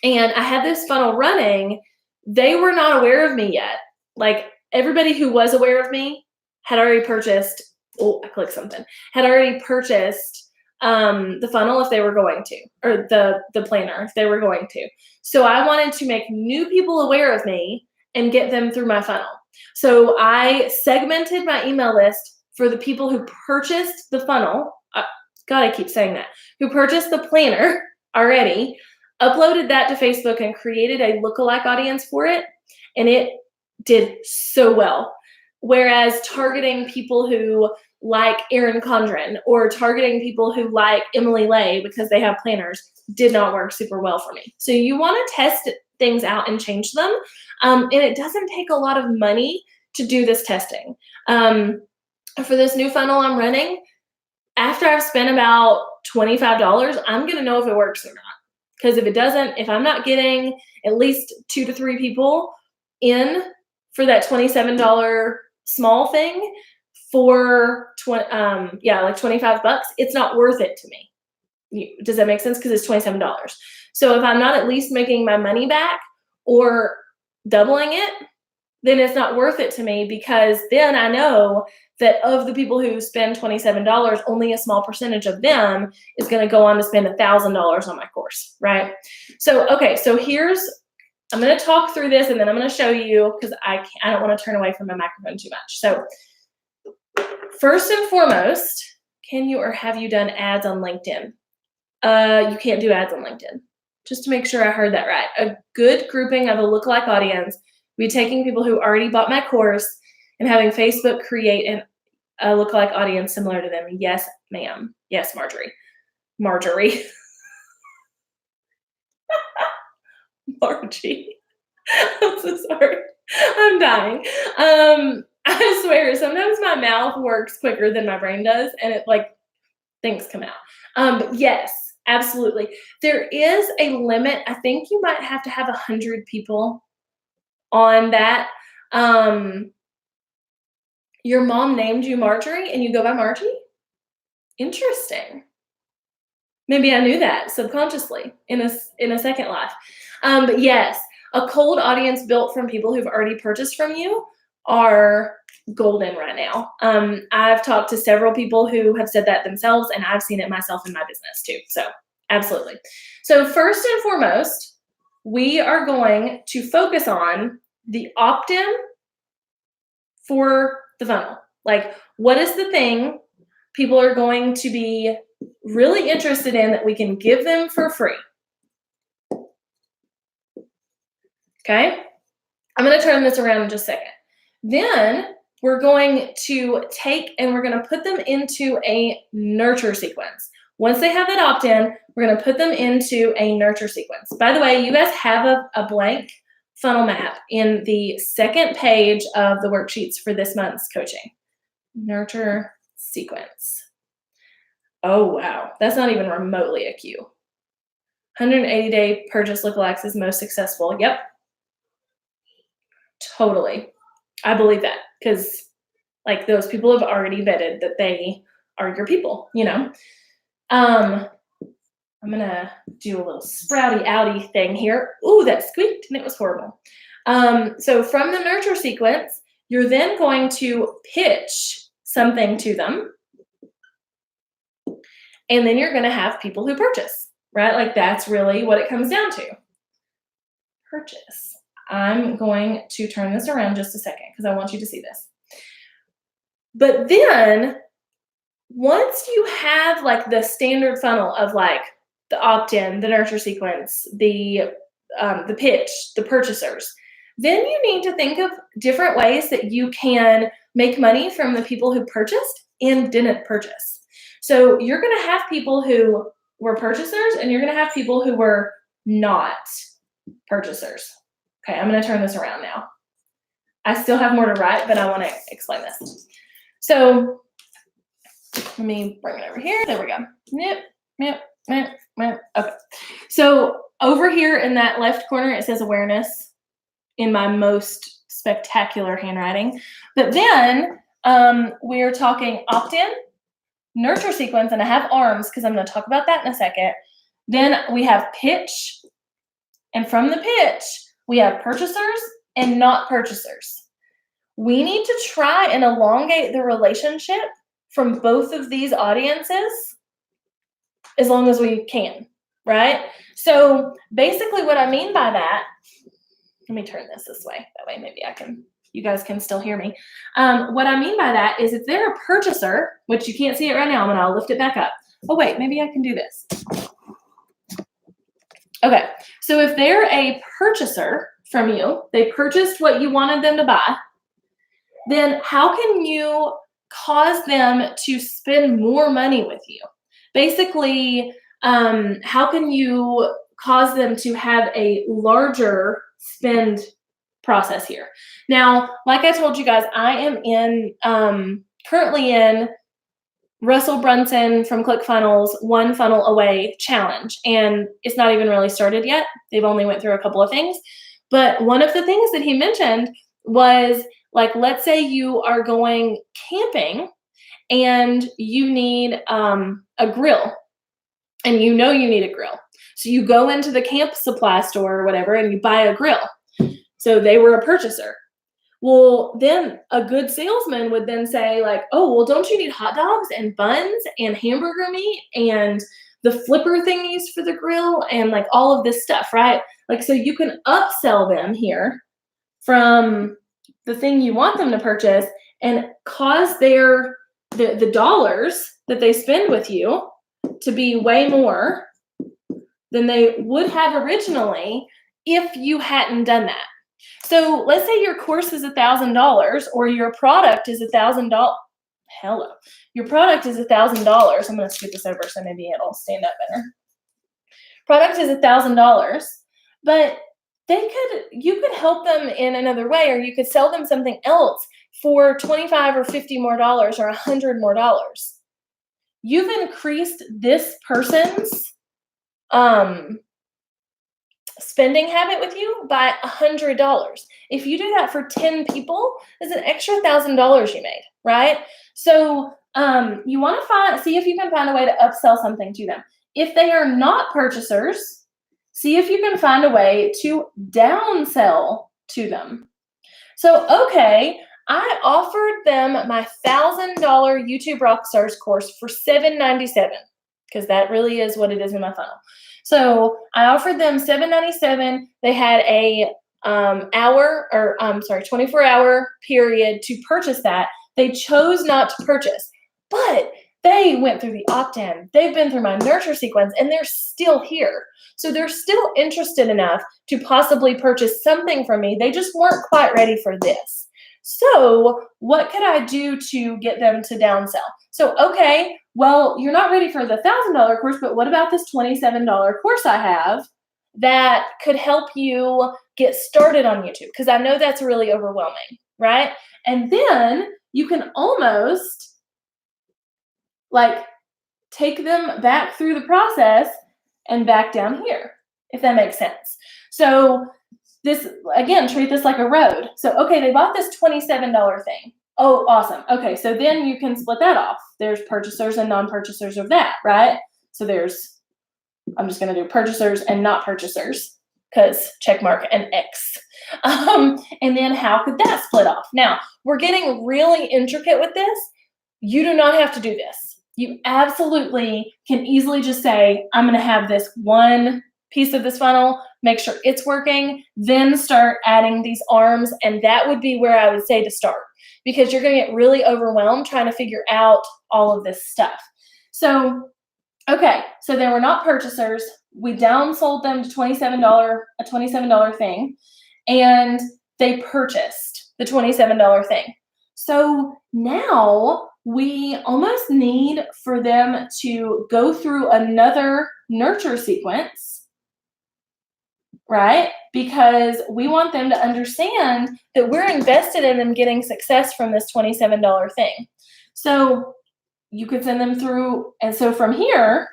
I had this funnel running. They were not aware of me yet. Like everybody who was aware of me had already purchased, I clicked something, had already purchased the funnel if they were going to, or the planner if they were going to. So I wanted to make new people aware of me and get them through my funnel. So I segmented my email list for the people who purchased the funnel. God, I keep saying that. Who purchased the planner already, uploaded that to Facebook and created a lookalike audience for it. And it did so well. Whereas targeting people who like Erin Condren or targeting people who like Emily Lay because they have planners did not work super well for me. So you want to test things out and change them. And it doesn't take a lot of money to do this testing. For this new funnel I'm running, after I've spent about $25, I'm going to know if it works or not. Because if it doesn't, if I'm not getting at least 2 to 3 people in for that $27 small thing for like $25, it's not worth it to me. Does that make sense? Because it's $27. So if I'm not at least making my money back or doubling it, then it's not worth it to me, because then I know that of the people who spend $27, only a small percentage of them is going to go on to spend $1,000 on my course, right? So, okay, so I'm going to talk through this and then I'm going to show you, because I don't want to turn away from my microphone too much. So first and foremost, can you or have you done ads on LinkedIn? You can't do ads on LinkedIn. Just to make sure I heard that right. A good grouping of a lookalike audience would be taking people who already bought my course and having Facebook create a lookalike audience similar to them. Yes, ma'am. Yes, Marjorie. Margie. I'm so sorry. I'm dying. I swear, sometimes my mouth works quicker than my brain does, and it like things come out. But yes, absolutely. There is a limit. I think you might have to have 100 people on that. Your mom named you Marjorie and you go by Margie? Interesting. Maybe I knew that subconsciously in a second life. But yes, a cold audience built from people who've already purchased from you are golden right now. I've talked to several people who have said that themselves, and I've seen it myself in my business too. So absolutely. So first and foremost, we are going to focus on the opt-in for the funnel. Like, what is the thing people are going to be really interested in that we can give them for free? Okay, I'm going to turn this around in just a second. Then we're going to take and we're going to put them into a nurture sequence. Once they have that opt-in, we're going to put them into a nurture sequence. By the way, you guys have a blank funnel map in the second page of the worksheets for this month's coaching. Nurture sequence. Oh, wow. That's not even remotely a Q. 180-day purchase lookalikes is most successful. Yep. Totally. I believe that because like those people have already vetted that they are your people, you know? I'm gonna do a little sprouty outy thing here. Ooh, that squeaked and it was horrible. So from the nurture sequence, you're then going to pitch something to them. And then you're gonna have people who purchase, right? Like that's really what it comes down to. Purchase. I'm going to turn this around just a second because I want you to see this. But then once you have like the standard funnel of like the opt-in, the nurture sequence, the pitch, the purchasers, then you need to think of different ways that you can make money from the people who purchased and didn't purchase. So you're going to have people who were purchasers and you're going to have people who were not purchasers. Okay, I'm going to turn this around now. I still have more to write, but I want to explain this. So let me bring it over here. There we go. Yep. Okay. So over here in that left corner, it says awareness in my most spectacular handwriting. But then we're talking opt-in, nurture sequence, and I have arms because I'm going to talk about that in a second. Then we have pitch. And from the pitch, we have purchasers and not purchasers. We need to try and elongate the relationship from both of these audiences as long as we can, right? So basically what I mean by that, let me turn this way. That way maybe you guys can still hear me. What I mean by that is if they're a purchaser, which you can't see it right now, and I'll lift it back up. Oh wait, maybe I can do this. Okay, so if they're a purchaser from you, they purchased what you wanted them to buy, then how can you cause them to spend more money with you? Basically, how can you cause them to have a larger spend process here? Now, like I told you guys, I am currently in Russell Brunson from ClickFunnels One Funnel Away challenge, and it's not even really started yet. They've only went through a couple of things, but one of the things that he mentioned was like, let's say you are going camping and you need a grill, and you know you need a grill. So you go into the camp supply store or whatever and you buy a grill. So they were a purchaser. Well, then a good salesman would then say like, oh, well, don't you need hot dogs and buns and hamburger meat and the flipper thingies for the grill and like all of this stuff, right? Like, so you can upsell them here from the thing you want them to purchase and cause the dollars that they spend with you to be way more than they would have originally if you hadn't done that. So let's say your course is $1,000 or your product is $1,000. Hello. Your product is $1,000. I'm going to scoot this over so maybe it'll stand up better. Product is $1,000, but you could help them in another way, or you could sell them something else for $25 or $50 more dollars or $100 more dollars. You've increased this person's spending habit with you by $100. If you do that for 10 people, it's an extra $1,000 you made, right? So you want to see if you can find a way to upsell something to them. If they are not purchasers, see if you can find a way to downsell to them. So, okay, I offered them my $1,000 YouTube Rockstars course for $797 because that really is what it is in my funnel. So I offered them $797. They had a 24-hour period to purchase that. They chose not to purchase, but they went through the opt-in. They've been through my nurture sequence, and they're still here. So they're still interested enough to possibly purchase something from me. They just weren't quite ready for this. So what could I do to get them to downsell? So, okay, well, you're not ready for the $1,000 course, but what about this $27 course I have that could help you get started on YouTube? Because I know that's really overwhelming, right? And then you can almost like take them back through the process and back down here, if that makes sense. So this, again, treat this like a road. So, okay, they bought this $27 thing. Oh, awesome. Okay, so then you can split that off. There's purchasers and non-purchasers of that, right? So there's, I'm just going to do purchasers and not purchasers because check mark and X. And then how could that split off? Now, we're getting really intricate with this. You do not have to do this. You absolutely can easily just say, I'm going to have this one piece of this funnel, make sure it's working, then start adding these arms. And that would be where I would say to start, because you're going to get really overwhelmed trying to figure out all of this stuff. So, okay, so they were not purchasers. We downsold them to a $27 thing, and they purchased the $27 thing. So now we almost need for them to go through another nurture sequence, right? Because we want them to understand that we're invested in them getting success from this $27 thing. So you could send them through, and so from here,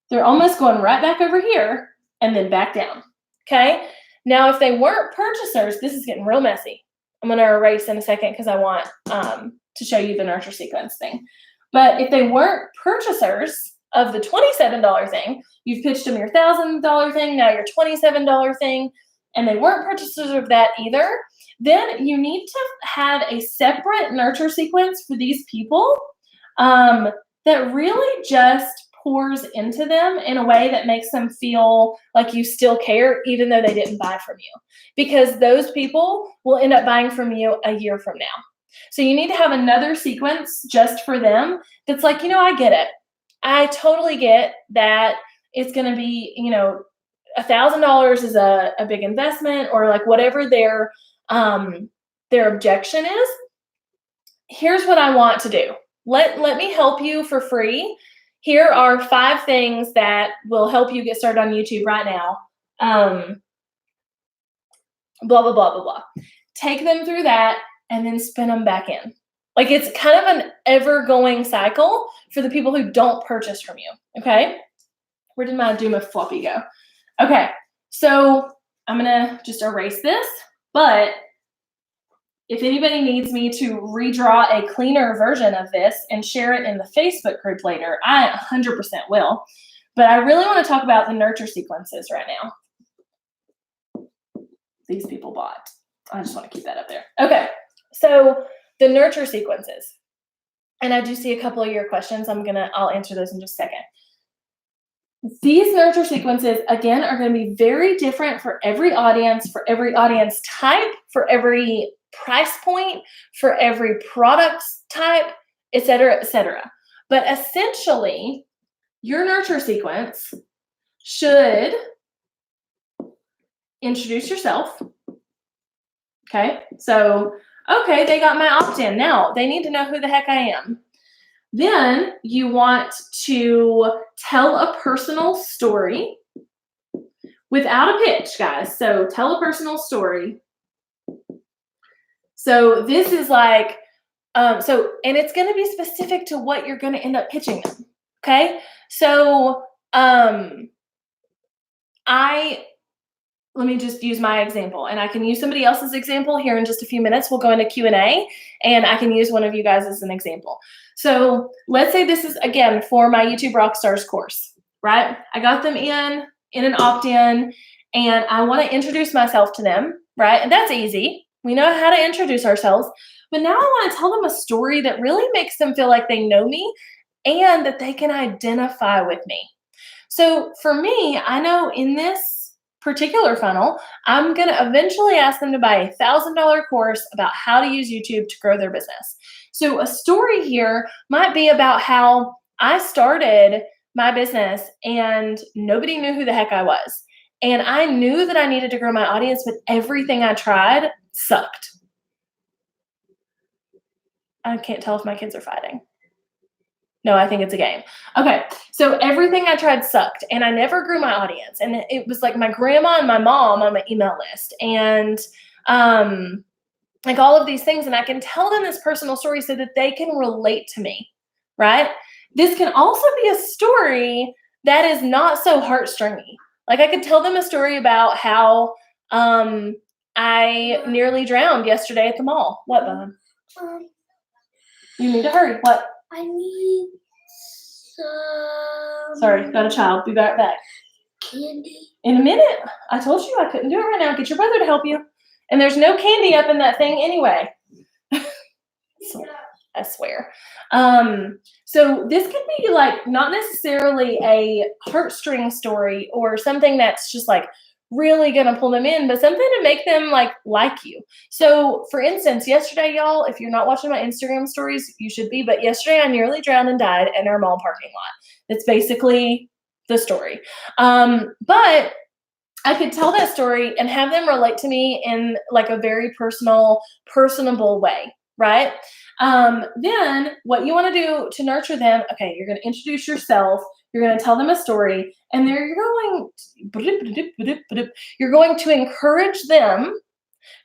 they're almost going right back over here and then back down, okay? Now, if they weren't purchasers, this is getting real messy. I'm going to erase in a second because I want to show you the nurture sequence thing. But if they weren't purchasers of the $27 thing, you've pitched them your $1,000 thing, now your $27 thing, and they weren't purchasers of that either, then you need to have a separate nurture sequence for these people that really just pours into them in a way that makes them feel like you still care, even though they didn't buy from you. Because those people will end up buying from you a year from now. So you need to have another sequence just for them that's like, I get it. I totally get that it's going to be, $1,000 is a big investment, or like whatever their objection is. Here's what I want to do. Let me help you for free. Here are 5 things that will help you get started on YouTube right now. Blah, blah, blah, blah, blah. Take them through that and then spin them back in. Like, it's kind of an ever-going cycle for the people who don't purchase from you, okay? Where did my Doom of Floppy go? Okay, so I'm going to just erase this, but if anybody needs me to redraw a cleaner version of this and share it in the Facebook group later, I 100% will. But I really want to talk about the nurture sequences right now. These people bought. I just want to keep that up there. Okay, so the nurture sequences. And I do see a couple of your questions. I'll answer those in just a second. These nurture sequences, again, are going to be very different for every audience type, for every price point, for every product type, et cetera, et cetera. But essentially, your nurture sequence should introduce yourself. Okay, so, okay, they got my opt-in. Now, they need to know who the heck I am. Then you want to tell a personal story without a pitch, guys. So tell a personal story. So this is like, and it's going to be specific to what you're going to end up pitching them. Okay. So, let me just use my example, and I can use somebody else's example here in just a few minutes. We'll go into Q&A, and I can use one of you guys as an example. So let's say this is, again, for my YouTube Rockstars course, right? I got them in an opt-in, and I want to introduce myself to them, right? And that's easy. We know how to introduce ourselves, but now I want to tell them a story that really makes them feel like they know me and that they can identify with me. So for me, I know in this particular funnel, I'm going to eventually ask them to buy a $1,000 course about how to use YouTube to grow their business. So a story here might be about how I started my business and nobody knew who the heck I was. And I knew that I needed to grow my audience, but everything I tried sucked. I can't tell if my kids are fighting. No, I think it's a game. Okay, so everything I tried sucked, and I never grew my audience. And it was like my grandma and my mom on my email list, and like all of these things. And I can tell them this personal story so that they can relate to me, right? This can also be a story that is not so heartstringy. Like I could tell them a story about how I nearly drowned yesterday at the mall. What, Bub? You need to hurry. What? I need some. Sorry, got a child. Be right back. Candy. In a minute. I told you I couldn't do it right now. Get your brother to help you. And there's no candy up in that thing anyway. So, I swear. So this could be like not necessarily a heartstring story or something that's just like really gonna pull them in, but something to make them like you. So for instance, yesterday, y'all, if you're not watching my Instagram stories, you should be, but yesterday I nearly drowned and died in our mall parking lot. That's basically the story. But I could tell that story and have them relate to me in like a very personable way, right? Then what you want to do to nurture them, okay, you're going to introduce yourself, you're going to tell them a story, and you're going to encourage them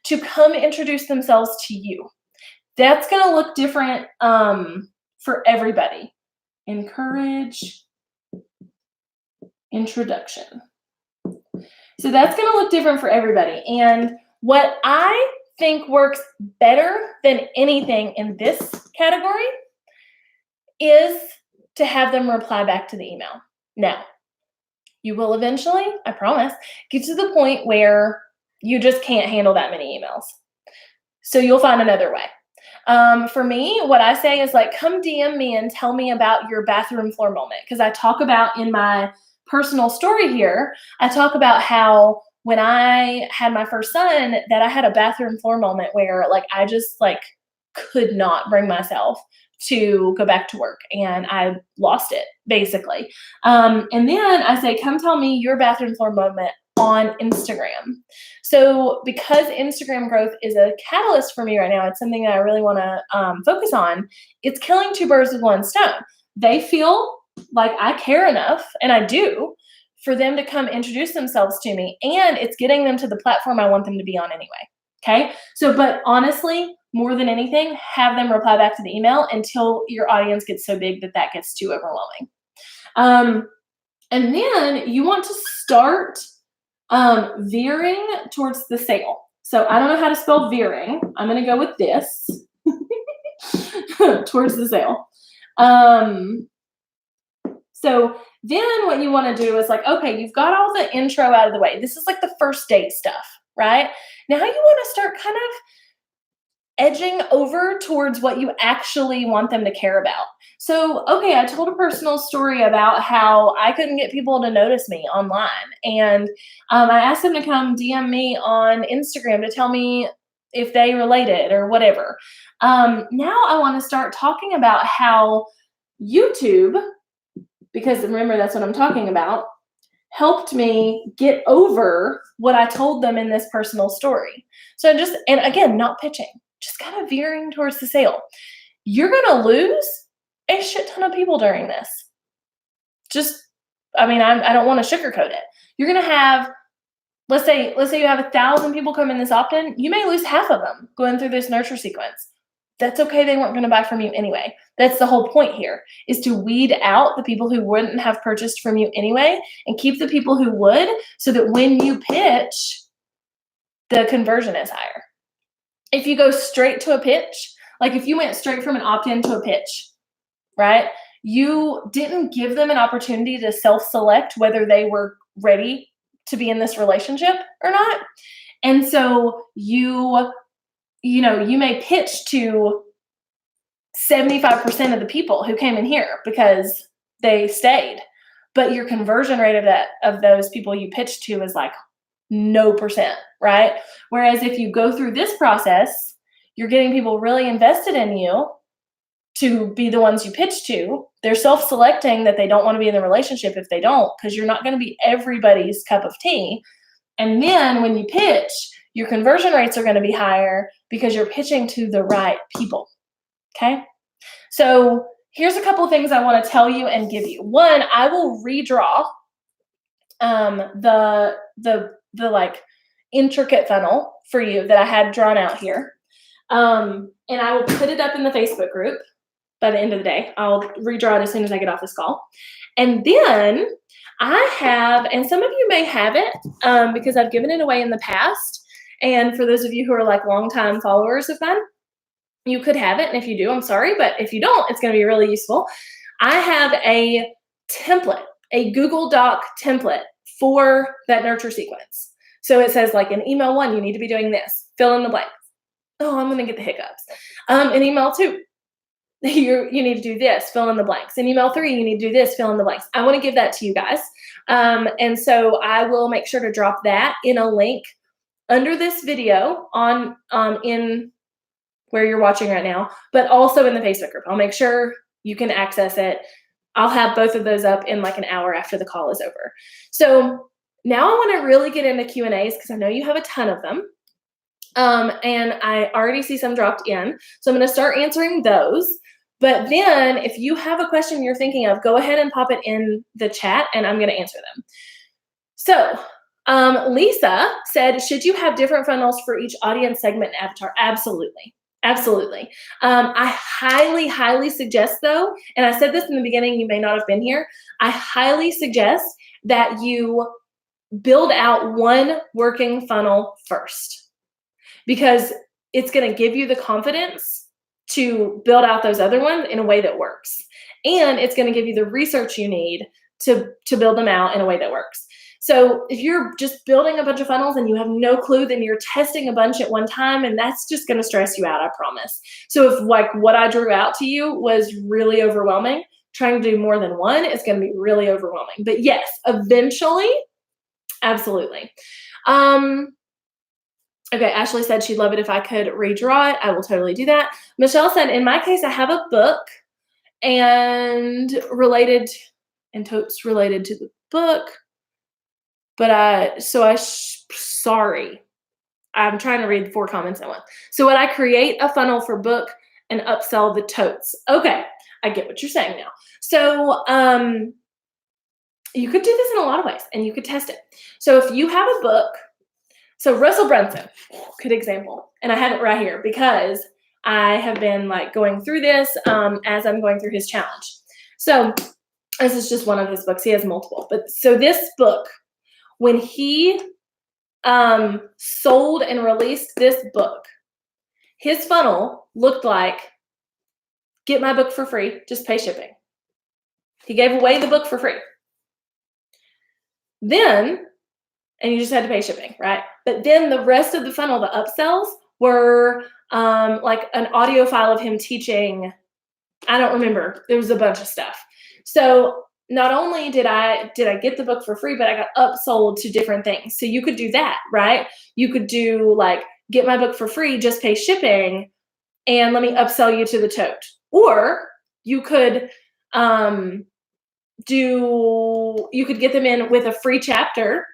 to come introduce themselves to you. That's going to look different for everybody. Encourage, introduction. So that's going to look different for everybody. And what I think works better than anything in this category is to have them reply back to the email. Now, you will eventually, I promise, get to the point where you just can't handle that many emails. So you'll find another way. For me, what I say is like, come DM me and tell me about your bathroom floor moment. Because I talk about in my personal story here, I talk about how when I had my first son, that I had a bathroom floor moment where like I just like could not bring myself to go back to work and I lost it basically. And then I say, come tell me your bathroom floor moment on Instagram. So because Instagram growth is a catalyst for me right now, it's something that I really want to focus on. It's killing two birds with one stone. They feel like I care enough, and I do, for them to come introduce themselves to me, and it's getting them to the platform I want them to be on anyway. Okay. So, but honestly, more than anything, have them reply back to the email until your audience gets so big that that gets too overwhelming. And then you want to start veering towards the sale. So I don't know how to spell veering. I'm going to go with this towards the sale. So then what you want to do is like, okay, you've got all the intro out of the way. This is like the first date stuff, right? Now you want to start kind of edging over towards what you actually want them to care about. So, okay, I told a personal story about how I couldn't get people to notice me online. And I asked them to come DM me on Instagram to tell me if they related or whatever. Now I want to start talking about how YouTube, because remember, that's what I'm talking about, helped me get over what I told them in this personal story. So and again, not pitching, just kind of veering towards the sale. You're going to lose a shit ton of people during this. I don't want to sugarcoat it. You're going to have, let's say you have 1,000 people come in this opt-in, you may lose half of them going through this nurture sequence. That's okay. They weren't going to buy from you anyway. That's the whole point here, is to weed out the people who wouldn't have purchased from you anyway and keep the people who would, so that when you pitch, the conversion is higher. If you go straight to a pitch, like if you went straight from an opt-in to a pitch, right? You didn't give them an opportunity to self-select whether they were ready to be in this relationship or not. And so you may pitch to 75% of the people who came in here because they stayed, but your conversion rate of those people you pitched to is like no percent, right? Whereas if you go through this process, you're getting people really invested in you to be the ones you pitch to. They're self-selecting that they don't want to be in the relationship if they don't, because you're not going to be everybody's cup of tea. And then when you pitch, your conversion rates are going to be higher because you're pitching to the right people. Okay. So here's a couple of things I want to tell you and give you. One, I will redraw the like intricate funnel for you that I had drawn out here. And I will put it up in the Facebook group. by the end of the day. I'll redraw it as soon as I get off this call. And then I have, and some of you may have it because I've given it away in the past. And for those of you who are like longtime followers of mine, you could have it. And if you do, I'm sorry. But if you don't, it's going to be really useful. I have a template, a Google Doc template for that nurture sequence. So it says like in email 1, you need to be doing this, fill in the blanks. Oh, I'm going to get the hiccups. In email 2, you need to do this, fill in the blanks. In email 3, you need to do this, fill in the blanks. I want to give that to you guys. And so I will make sure to drop that in a link under this video on in where you're watching right now, but also in the Facebook group. I'll make sure you can access it. I'll have both of those up in like an hour after the call is over. So now I want to really get into Q&As because I know you have a ton of them. And I already see some dropped in. So I'm going to start answering those. But then if you have a question you're thinking of, go ahead and pop it in the chat and I'm going to answer them. So Lisa said, should you have different funnels for each audience segment and avatar? Absolutely. Absolutely. I highly, highly suggest though, and I said this in the beginning, you may not have been here. I highly suggest that you build out one working funnel first because it's going to give you the confidence to build out those other ones in a way that works. And it's going to give you the research you need to build them out in a way that works. So if you're just building a bunch of funnels and you have no clue, then you're testing a bunch at one time and that's just going to stress you out, I promise. So if like what I drew out to you was really overwhelming, trying to do more than one is going to be really overwhelming. But yes, eventually, absolutely. Okay, Ashley said she'd love it if I could redraw it. I will totally do that. Michelle said, in my case, I have a book and totes related to the book. But sorry, I'm trying to read 4 comments at once. So would I create a funnel for book and upsell the totes? Okay, I get what you're saying now. So you could do this in a lot of ways and you could test it. So if you have a book, so Russell Brunson, good example, and I have it right here because I have been like going through this as I'm going through his challenge. So this is just one of his books. He has multiple, but so this book, when he sold and released this book, his funnel looked like, get my book for free, just pay shipping. He gave away the book for free. Then, and you just had to pay shipping, right? But then the rest of the funnel, the upsells, were like an audio file of him teaching. I don't remember. There was a bunch of stuff. So not only did I get the book for free, but I got upsold to different things. So you could do that, right? You could do like, get my book for free, just pay shipping, and let me upsell you to the tote. Or you could get them in with a free chapter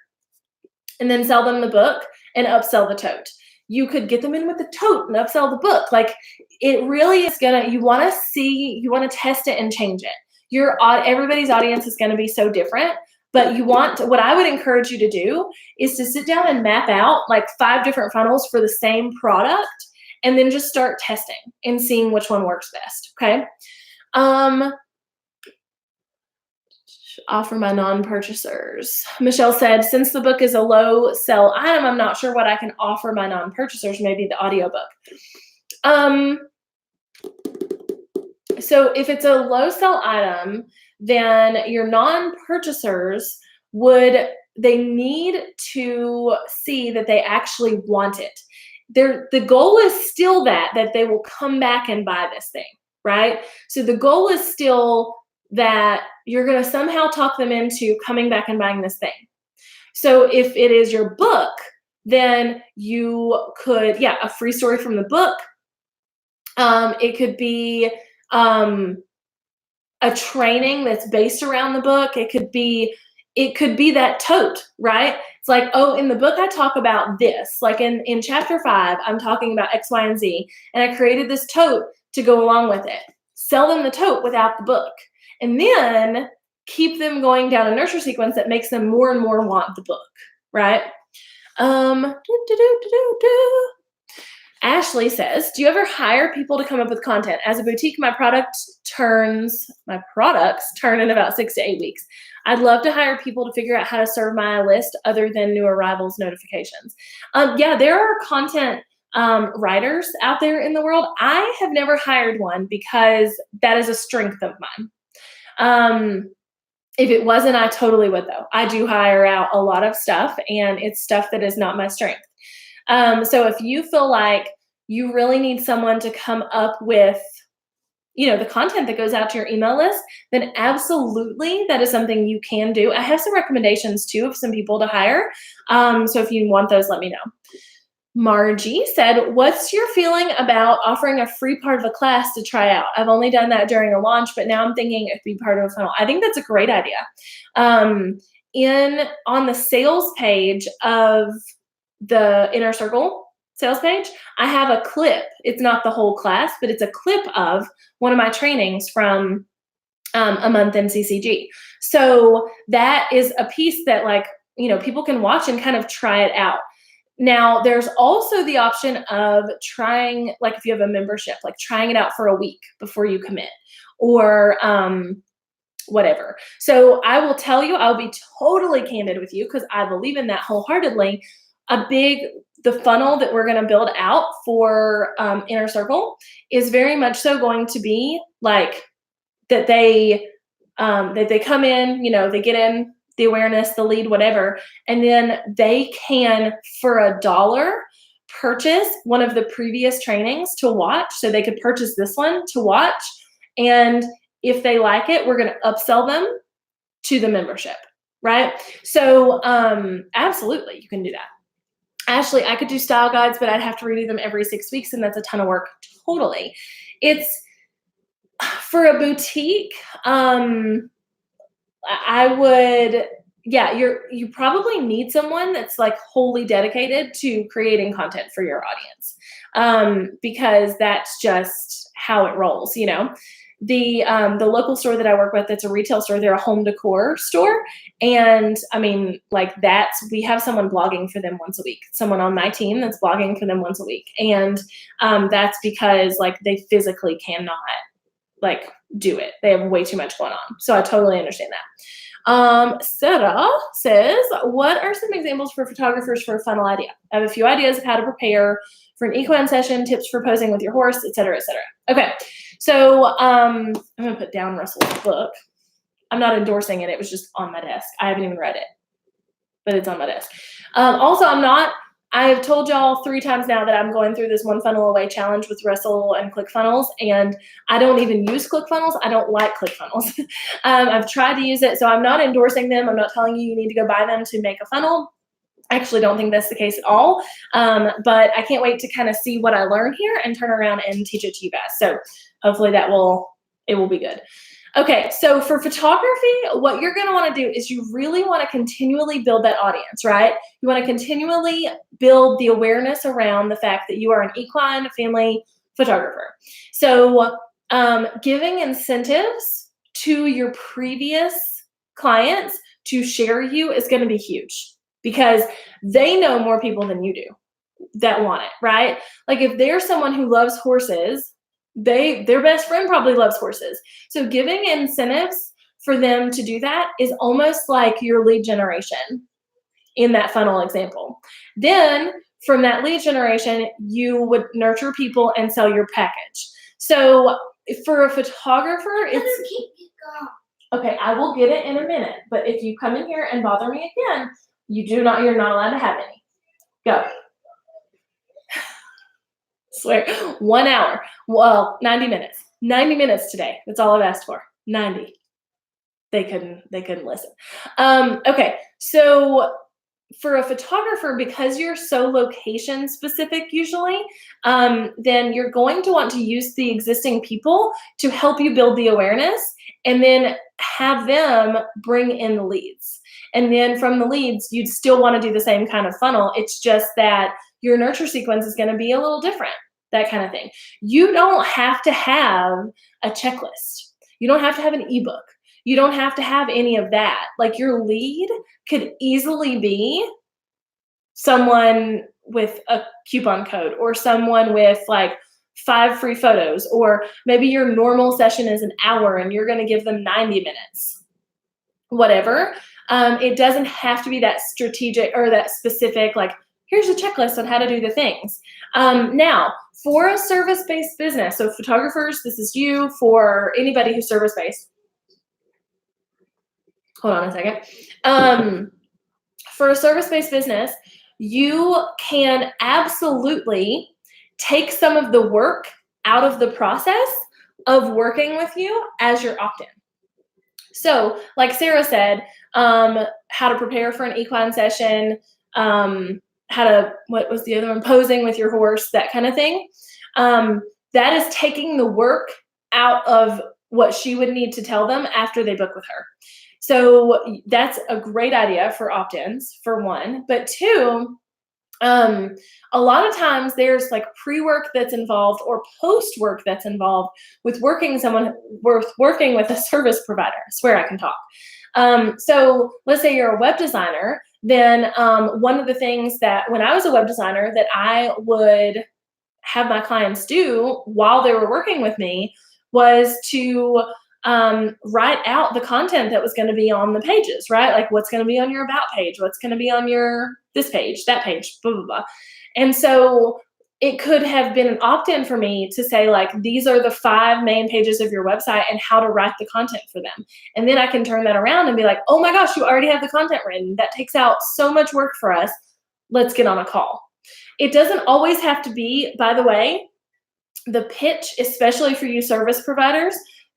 and then sell them the book and upsell the tote. You could get them in with the tote and upsell the book. Like it really is you want to test it and change it. Everybody's audience is going to be so different, but what I would encourage you to do is to sit down and map out like 5 different funnels for the same product and then just start testing and seeing which one works best. Okay. Offer my non-purchasers. Michelle said, since the book is a low sell item, I'm not sure what I can offer my non-purchasers, maybe the audiobook. So if it's a low sell item, then your non-purchasers they need to see that they actually want it. The goal is still that they will come back and buy this thing, right? So the goal is still that you're going to somehow talk them into coming back and buying this thing. So if it is your book, then you could, a free story from the book. It could be a training that's based around the book. It could be that tote, right? It's like, oh, in the book, I talk about this. Like in chapter 5, I'm talking about X, Y, and Z, and I created this tote to go along with it. Sell them the tote without the book. And then keep them going down a nurture sequence that makes them more and more want the book, right? Ashley says, do you ever hire people to come up with content? As a boutique, my products turn in about 6 to 8 weeks. I'd love to hire people to figure out how to serve my list other than new arrivals notifications. Yeah, there are content writers out there in the world. I have never hired one because that is a strength of mine. If it wasn't, I totally would though. I do hire out a lot of stuff and it's stuff that is not my strength. So if you feel like you really need someone to come up with, the content that goes out to your email list, then absolutely that is something you can do. I have some recommendations too of some people to hire. So if you want those, let me know. Margie said, what's your feeling about offering a free part of a class to try out? I've only done that during a launch, but now I'm thinking it'd be part of a funnel. I think that's a great idea. On the sales page of the Inner Circle sales page, I have a clip. It's not the whole class, but it's a clip of one of my trainings from a month in CCG. So that is a piece that people can watch and kind of try it out. Now, there's also the option of trying, if you have a membership, trying it out for a week before you commit or whatever. So I will tell you, I'll be totally candid with you because I believe in that wholeheartedly. The funnel that we're going to build out for Inner Circle is very much so going to be that they come in, they get in the awareness, the lead, whatever, and then they can, for $1, purchase one of the previous trainings to watch. So they could purchase this one to watch. And if they like it, we're going to upsell them to the membership, right? So absolutely, you can do that. Ashley, I could do style guides, but I'd have to redo them every 6 weeks, and that's a ton of work. Totally. It's for a boutique. You probably need someone that's wholly dedicated to creating content for your audience, because that's just how it rolls. The local store that I work with, that's a retail store, they're a home decor store. And we have someone blogging for them once a week, someone on my team that's blogging for them once a week. And that's because they physically cannot do it. They have way too much going on. So I totally understand that. Sarah says, what are some examples for photographers for a funnel idea? I have a few ideas of how to prepare for an equine session, tips for posing with your horse, et cetera, et cetera. Okay. So I'm going to put down Russell's book. I'm not endorsing it. It was just on my desk. I haven't even read it, but it's on my desk. I have told y'all 3 times now that I'm going through this One Funnel Away challenge with Russell and ClickFunnels, and I don't even use ClickFunnels. I don't like ClickFunnels. I've tried to use it, so I'm not endorsing them. I'm not telling you need to go buy them to make a funnel. I actually don't think that's the case at all, but I can't wait to kind of see what I learn here and turn around and teach it to you guys. So hopefully it will be good. Okay, so for photography, what you're going to want to do is you really want to continually build that audience, right? You want to continually build the awareness around the fact that you are an equine family photographer. So giving incentives to your previous clients to share you is going to be huge because they know more people than you do that want it, right? If there's someone who loves horses, their best friend probably loves horses. So giving incentives for them to do that is almost like your lead generation in that funnel example. Then from that lead generation, you would nurture people and sell your package. So for a photographer, okay, I will get it in a minute. But if you come in here and bother me again, you're not allowed to have any. Go. Swear, 1 hour. Well, 90 minutes. 90 minutes today. That's all I've asked for. 90. They couldn't listen. Okay, so for a photographer, because you're so location specific usually, then you're going to want to use the existing people to help you build the awareness and then have them bring in the leads. And then from the leads, you'd still want to do the same kind of funnel. It's just that your nurture sequence is going to be a little different, that kind of thing. You don't have to have a checklist. You don't have to have an ebook. You don't have to have any of that. Your lead could easily be someone with a coupon code, or someone with like 5 free photos, or maybe your normal session is an hour and you're going to give them 90 minutes, whatever. It doesn't have to be that strategic or that specific, like, here's a checklist on how to do the things. Now, for a service-based business, so photographers, this is you. For anybody who's service-based, hold on a second. For a service-based business, you can absolutely take some of the work out of the process of working with you as your opt-in. So, like Sarah said, how to prepare for an equine session, what was the other one? Posing with your horse, that kind of thing. That is taking the work out of what she would need to tell them after they book with her. So that's a great idea for opt-ins, for one. But two, a lot of times there's like pre-work that's involved or post-work that's involved with working with a service provider. I swear I can talk. So let's say you're a web designer, then one of the things that when I was a web designer that I would have my clients do while they were working with me was to write out the content that was going to be on the pages, right? Like what's going to be on your about page, what's going to be on your this page, that page, blah, blah, blah. And so it could have been an opt-in for me to say, like, these are the 5 main pages of your website and how to write the content for them. And then I can turn that around and be like, oh my gosh, you already have the content written. That takes out so much work for us. Let's get on a call. It doesn't always have to be, by the way, the pitch, especially for you service providers,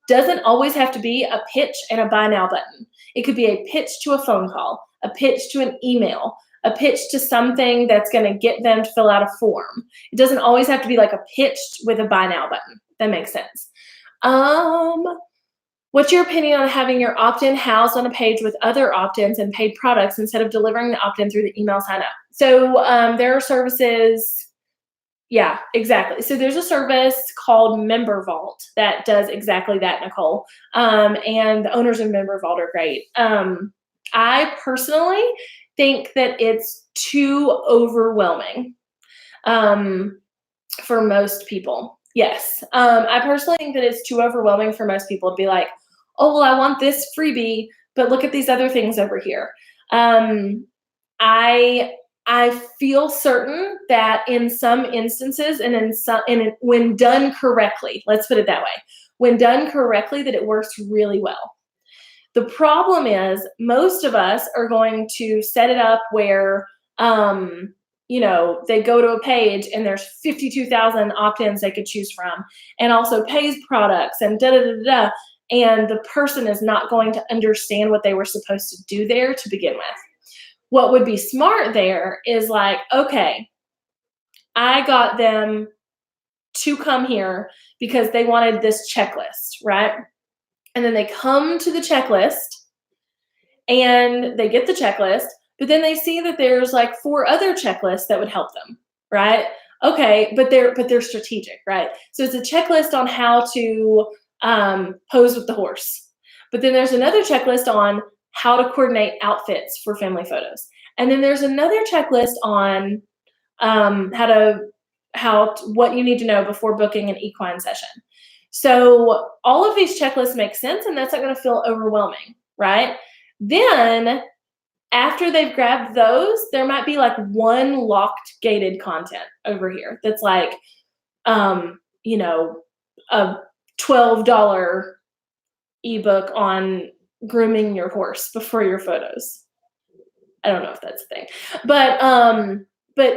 doesn't always have to be a pitch and a buy now button. It could be a pitch to a phone call, a pitch to an email, a pitch to something that's going to get them to fill out a form. It doesn't always have to be like a pitch with a buy now button. That makes sense. What's your opinion on having your opt-in housed on a page with other opt-ins and paid products instead of delivering the opt-in through the email sign up? So there are services. Yeah, exactly. So there's a service called Member Vault that does exactly that, Nicole. And the owners of Member Vault are great. I personally think that it's too overwhelming for most people. Yes. I personally think that it's too overwhelming for most people to be like, oh, well, I want this freebie, but look at these other things over here. I feel certain that in some instances and when done correctly, let's put it that way, when done correctly, that it works really well. The problem is most of us are going to set it up where, they go to a page and there's 52,000 opt-ins they could choose from, and also pays products and da-da-da-da-da, and the person is not going to understand what they were supposed to do there to begin with. What would be smart there is like, okay, I got them to come here because they wanted this checklist, right? And then they come to the checklist and they get the checklist, but then they see that there's like 4 other checklists that would help them, right? Okay, but they're strategic, right? So it's a checklist on how to pose with the horse. But then there's another checklist on how to coordinate outfits for family photos. And then there's another checklist on what you need to know before booking an equine session. So all of these checklists make sense, and that's not going to feel overwhelming, right? Then after they've grabbed those, there might be like one locked gated content over here that's like, a $12 ebook on grooming your horse before your photos. I don't know if that's a thing, but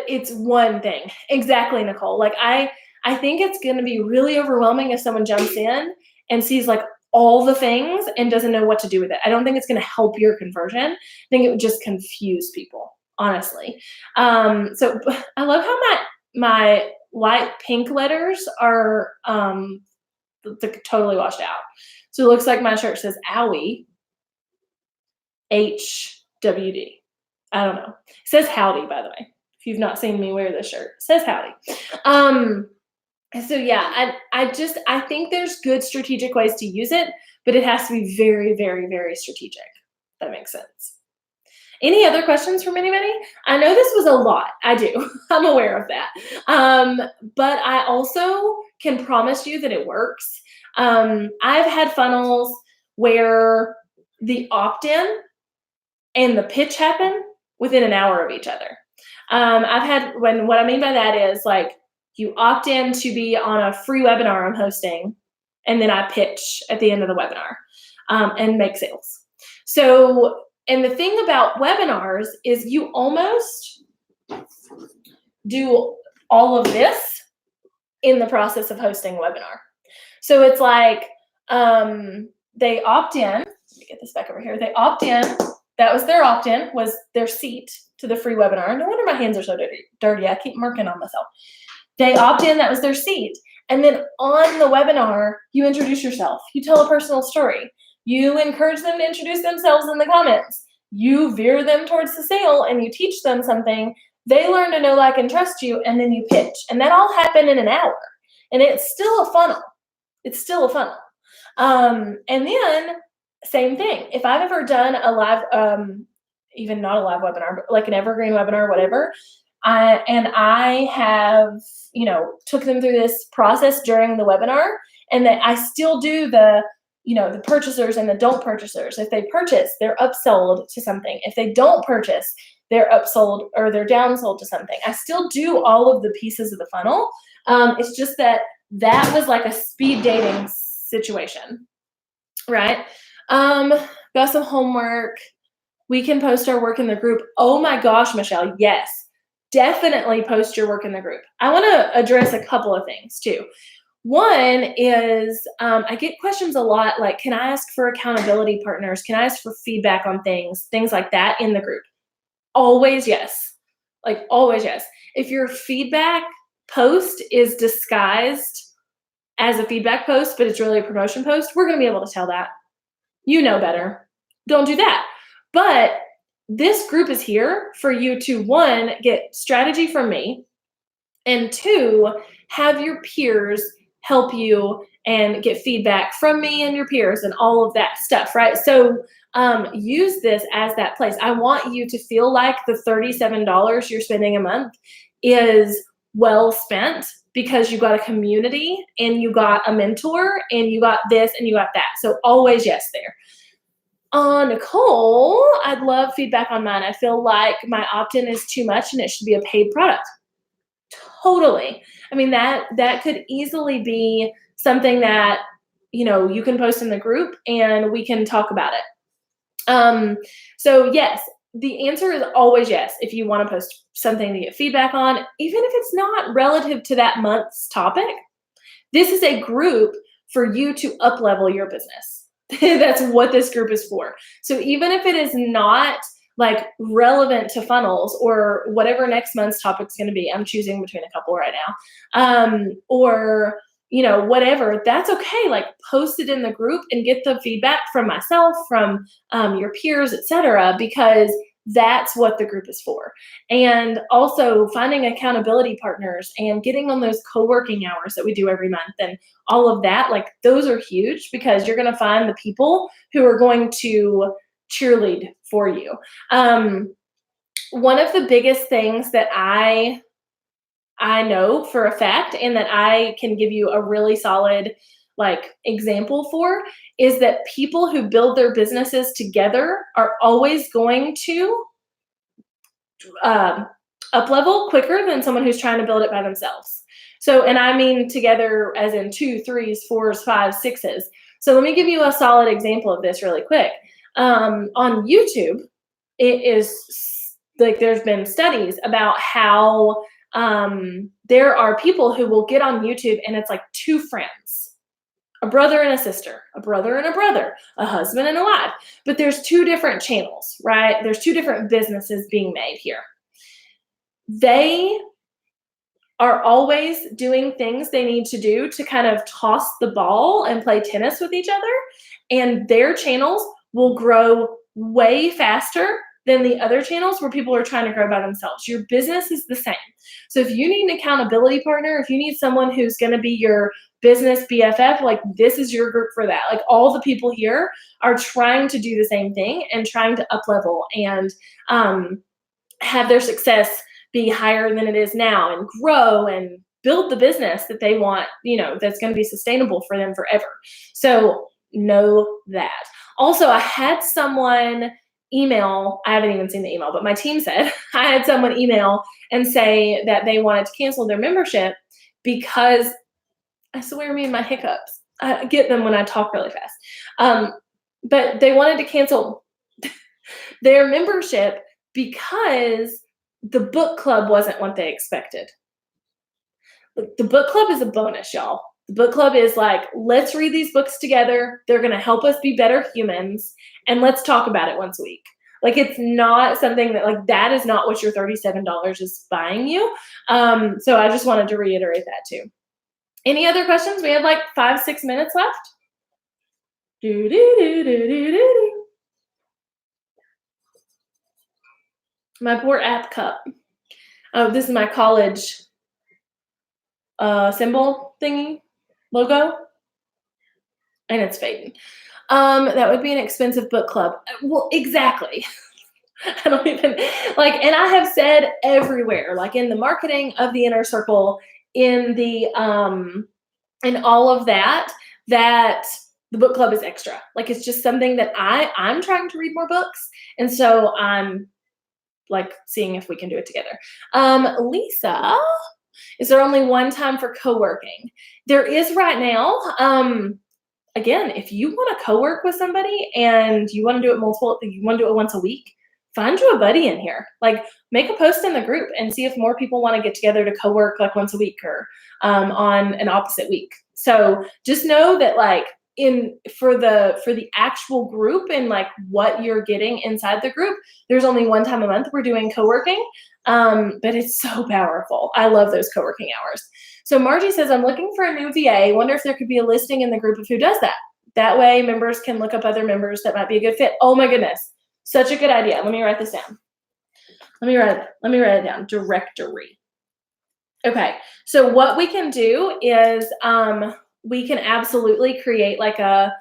it's one thing. Exactly, Nicole. Like I think it's going to be really overwhelming if someone jumps in and sees like all the things and doesn't know what to do with it. I don't think it's going to help your conversion. I think it would just confuse people, honestly. So I love how my light pink letters are totally washed out. So it looks like my shirt says Owie, HWD. I don't know. It says howdy, by the way. If you've not seen me wear this shirt, it says howdy. So yeah, I think there's good strategic ways to use it, but it has to be very, very, very strategic. If that makes sense. Any other questions from anybody? I know this was a lot. I do. I'm aware of that. But I also can promise you that it works. I've had funnels where the opt-in and the pitch happen within an hour of each other. I've had what I mean by that is like you opt in to be on a free webinar I'm hosting, and then I pitch at the end of the webinar and make sales. So, and the thing about webinars is you almost do all of this in the process of hosting a webinar. So it's like they opt in. Let me get this back over here. They opt in. That was their opt-in, was their seat to the free webinar. No wonder my hands are so dirty. I keep marking on myself. They opt in. That was their seat. And then on the webinar, you introduce yourself. You tell a personal story. You encourage them to introduce themselves in the comments. You veer them towards the sale and you teach them something. They learn to know, like, and trust you, and then you pitch. And that all happened in an hour. And it's still a funnel. It's still a funnel. And then same thing. If I've ever done a live, even not a live webinar, but like an evergreen webinar, whatever, I have, took them through this process during the webinar, and that I still do the purchasers and the don't purchasers. If they purchase, they're upsold to something. If they don't purchase, they're upsold or they're downsold to something. I still do all of the pieces of the funnel. It's just that was like a speed dating situation, right? Got some homework. We can post our work in the group. Oh my gosh, Michelle, yes. Definitely post your work in the group. I want to address a couple of things too. One is I get questions a lot like, can I ask for accountability partners? Can I ask for feedback on things like that in the group? Always yes. Like always yes. If your feedback post is disguised as a feedback post, but it's really a promotion post, we're going to be able to tell that. You know better. Don't do that. But this group is here for you to, one, get strategy from me, and two, have your peers help you and get feedback from me and your peers and all of that stuff, right? So use this as that place. I want you to feel like the $37 you're spending a month is well spent because you got a community and you got a mentor and you got this and you got that. So always yes there. Nicole, I'd love feedback on mine. I feel like my opt-in is too much and it should be a paid product. Totally. I mean, that could easily be something that, you can post in the group and we can talk about it. So yes, the answer is always yes. If you want to post something to get feedback on, even if it's not relative to that month's topic, this is a group for you to up-level your business. That's what this group is for. So even if it is not like relevant to funnels or whatever next month's topic is going to be, I'm choosing between a couple right now, or whatever, that's okay. Like post it in the group and get the feedback from myself, from your peers, etc., because that's what the group is for. And also finding accountability partners and getting on those co-working hours that we do every month and all of that, like those are huge because you're going to find the people who are going to cheerlead for you. One of the biggest things that I know for a fact and that I can give you a really solid example for is that people who build their businesses together are always going to up level quicker than someone who's trying to build it by themselves. So, and I mean together as in 2, 3s, 4s, 5s, 6s. So let me give you a solid example of this really quick. On YouTube, it is like there's been studies about how there are people who will get on YouTube and it's like two friends. A brother and a sister, a brother and a brother, a husband and a wife. But there's two different channels, right? There's two different businesses being made here. They are always doing things they need to do to kind of toss the ball and play tennis with each other. And their channels will grow way faster than the other channels where people are trying to grow by themselves. Your business is the same. So if you need an accountability partner, if you need someone who's going to be your business BFF, like this is your group for that. Like all the people here are trying to do the same thing and trying to up level and have their success be higher than it is now and grow and build the business that they want, that's going to be sustainable for them forever. So know that. Also, I had someone email, I haven't even seen the email, but my team said I had someone email and say that they wanted to cancel their membership because, I swear me and my hiccups, I get them when I talk really fast. But they wanted to cancel their membership because the book club wasn't what they expected. The book club is a bonus, y'all. The book club is like, let's read these books together. They're going to help us be better humans. And let's talk about it once a week. Like, it's not something that, like, that is not what your $37 is buying you. So I just wanted to reiterate that too. Any other questions? We have like 5-6 minutes left. My poor app cup. Oh, this is my college symbol thingy, logo, and it's fading. That would be an expensive book club. Well, exactly. I don't even like, and I have said everywhere, like in the marketing of the Inner Circle, in the in all of that, that the book club is extra. Like, it's just something that I'm trying to read more books, and so I'm like seeing if we can do it together. Lisa, is there only one time for co-working? There is right now. Again, if you want to co-work with somebody and you want to do it once a week, find you a buddy in here. Like, make a post in the group and see if more people want to get together to co-work like once a week or on an opposite week. So just know that, like, for the actual group and like what you're getting inside the group, there's only one time a month we're doing co-working. But it's so powerful. I love those co-working hours. So Margie says, I'm looking for a new VA. Wonder if there could be a listing in the group of who does that. That way members can look up other members that might be a good fit. Oh my goodness. Such a good idea. Let me write this down. Let me write it down. Directory. Okay. So what we can do is we can absolutely create like a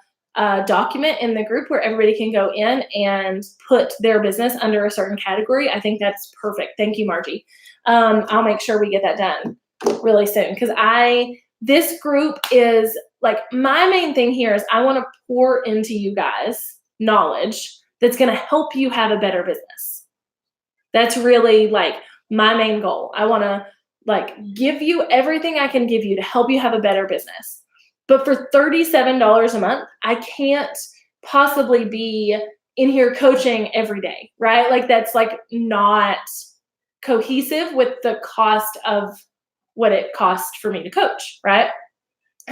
document in the group where everybody can go in and put their business under a certain category. I think that's perfect. Thank you, Margie. I'll make sure we get that done really soon, because this group is like, my main thing here is I want to pour into you guys knowledge that's going to help you have a better business. That's really like my main goal. I want to like give you everything I can give you to help you have a better business. But for $37 a month, I can't possibly be in here coaching every day, right? Like, that's like not cohesive with the cost of what it costs for me to coach, right?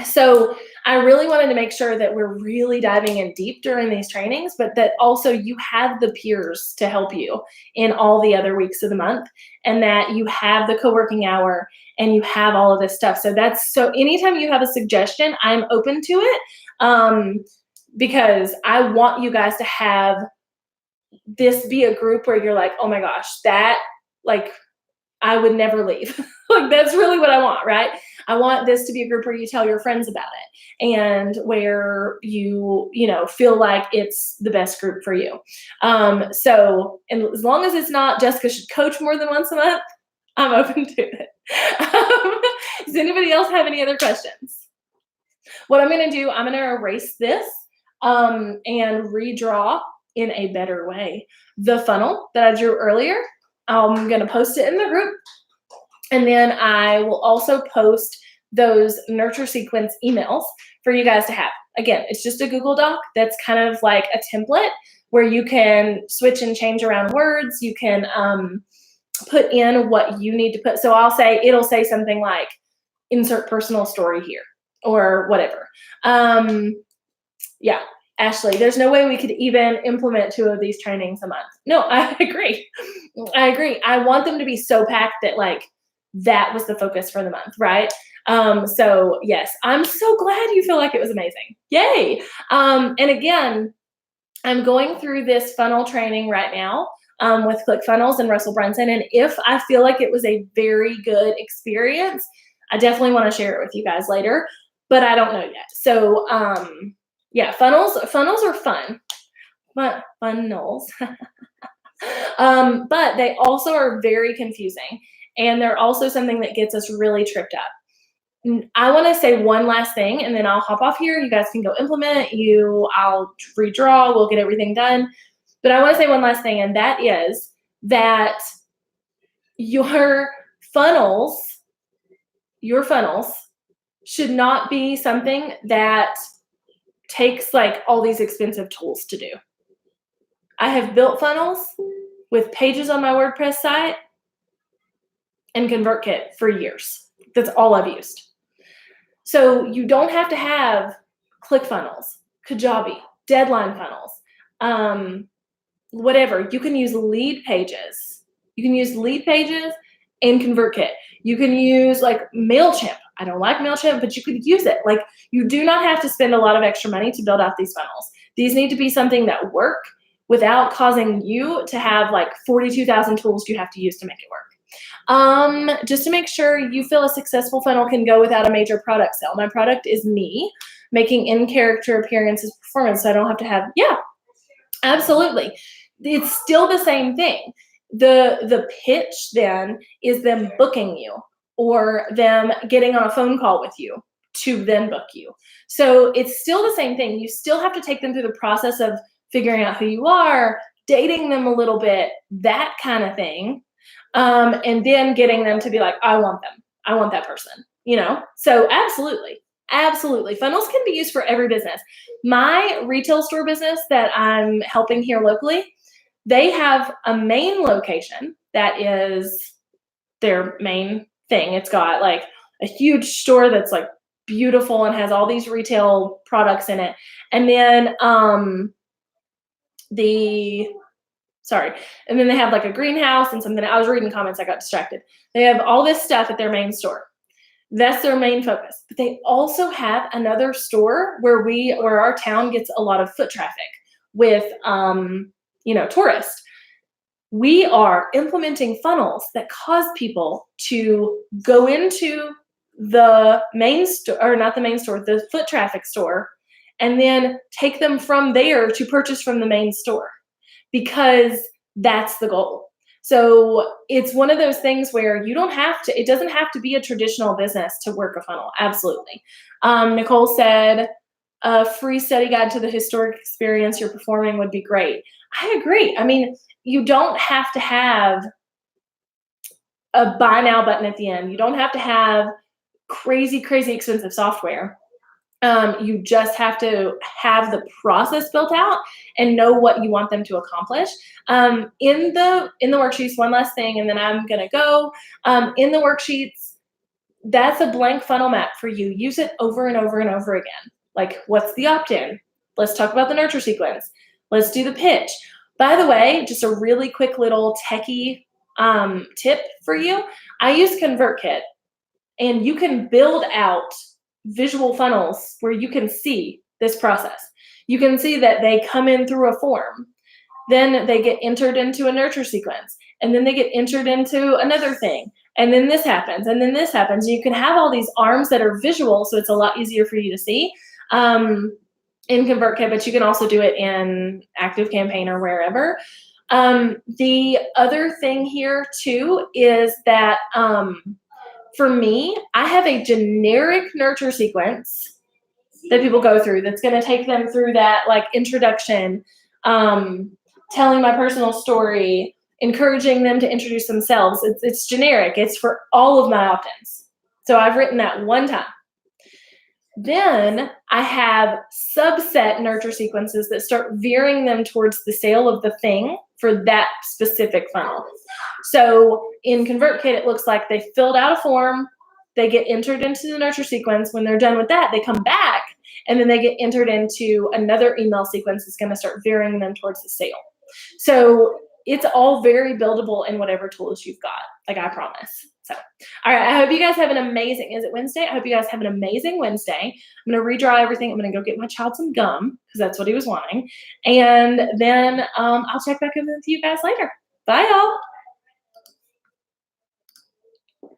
So I really wanted to make sure that we're really diving in deep during these trainings, but that also you have the peers to help you in all the other weeks of the month, and that you have the co-working hour and you have all of this stuff. So anytime you have a suggestion, I'm open to it, because I want you guys to have this be a group where you're like, oh my gosh, that, like, I would never leave. Like, that's really what I want, right? I want this to be a group where you tell your friends about it and where you feel like it's the best group for you. So, and as long as it's not Jessica should coach more than once a month, I'm open to it. Does anybody else have any other questions? What I'm going to do, I'm going to erase this and redraw in a better way the funnel that I drew earlier. I'm going to post it in the group, and then I will also post those nurture sequence emails for you guys to have. Again, it's just a Google Doc that's kind of like a template where you can switch and change around words. You can put in what you need to put. So it'll say something like insert personal story here or whatever. Yeah. Ashley, there's no way we could even implement 2 of these trainings a month. No, I agree. I want them to be so packed that like that was the focus for the month, right? So yes, I'm so glad you feel like it was amazing. Yay. And again, I'm going through this funnel training right now with ClickFunnels and Russell Brunson. And if I feel like it was a very good experience, I definitely want to share it with you guys later. but I don't know yet. So yeah, funnels are fun. Funnels. But they also are very confusing, and they're also something that gets us really tripped up. I want to say one last thing, and then I'll hop off here. You guys can go implement. I'll redraw. We'll get everything done. But I want to say one last thing, and that is that your funnels should not be something that takes like all these expensive tools to do. I have built funnels with pages on my WordPress site and ConvertKit for years. That's all I've used. So you don't have to have ClickFunnels, Kajabi, Deadline funnels, whatever. You can use lead pages. You can use lead pages and ConvertKit. You can use like MailChimp. I don't like MailChimp, but you could use it. Like, you do not have to spend a lot of extra money to build out these funnels. These need to be something that work without causing you to have like 42,000 tools you have to use to make it work. Just to make sure you feel a successful funnel can go without a major product sale. My product is me making in-character appearances performance, so I don't have to have, yeah, absolutely. It's still the same thing. The pitch then is them booking you or them getting on a phone call with you to then book you. So it's still the same thing. You still have to take them through the process of figuring out who you are, dating them a little bit, that kind of thing. And then getting them to be like, I want them. I want that person, So absolutely. Funnels can be used for every business. My retail store business that I'm helping here locally, they have a main location that is their main thing. It's got like a huge store that's like beautiful and has all these retail products in it. And then and then they have like a greenhouse and something. I was reading comments, I got distracted. They have all this stuff at their main store. That's their main focus. But they also have another store where our town gets a lot of foot traffic with tourists. We are implementing funnels that cause people to go into the main store, or not the main store, the foot traffic store, and then take them from there to purchase from the main store, because that's the goal. So it's one of those things where it doesn't have to be a traditional business to work a funnel. Absolutely. Nicole said, a free study guide to the historic experience you're performing would be great. I agree. I mean, you don't have to have a buy now button at the end. You don't have to have crazy, crazy expensive software. You just have to have the process built out and know what you want them to accomplish. In the worksheets, one last thing, and then I'm gonna go. In the worksheets, that's a blank funnel map for you. Use it over and over and over again. Like, what's the opt-in? Let's talk about the nurture sequence. Let's do the pitch. By the way, just a really quick little techie tip for you. I use ConvertKit, and you can build out visual funnels where you can see this process. You can see that they come in through a form, then they get entered into a nurture sequence, and then they get entered into another thing, and then this happens, and then this happens. You can have all these arms that are visual, so it's a lot easier for you to see in ConvertKit, but you can also do it in ActiveCampaign or wherever. The other thing here too is that for me, I have a generic nurture sequence that people go through that's going to take them through that like introduction, telling my personal story, encouraging them to introduce themselves. It's generic. It's for all of my opt-ins. So I've written that one time. Then I have subset nurture sequences that start veering them towards the sale of the thing for that specific funnel. So in ConvertKit, it looks like they filled out a form, they get entered into the nurture sequence. When they're done with that, they come back, and then they get entered into another email sequence that's going to start veering them towards the sale. So it's all very buildable in whatever tools you've got, like I promise. So, all right, I hope you guys have an amazing, is it Wednesday? I hope you guys have an amazing Wednesday. I'm going to redraw everything. I'm going to go get my child some gum because that's what he was wanting. And then I'll check back in with you guys later. Bye, y'all.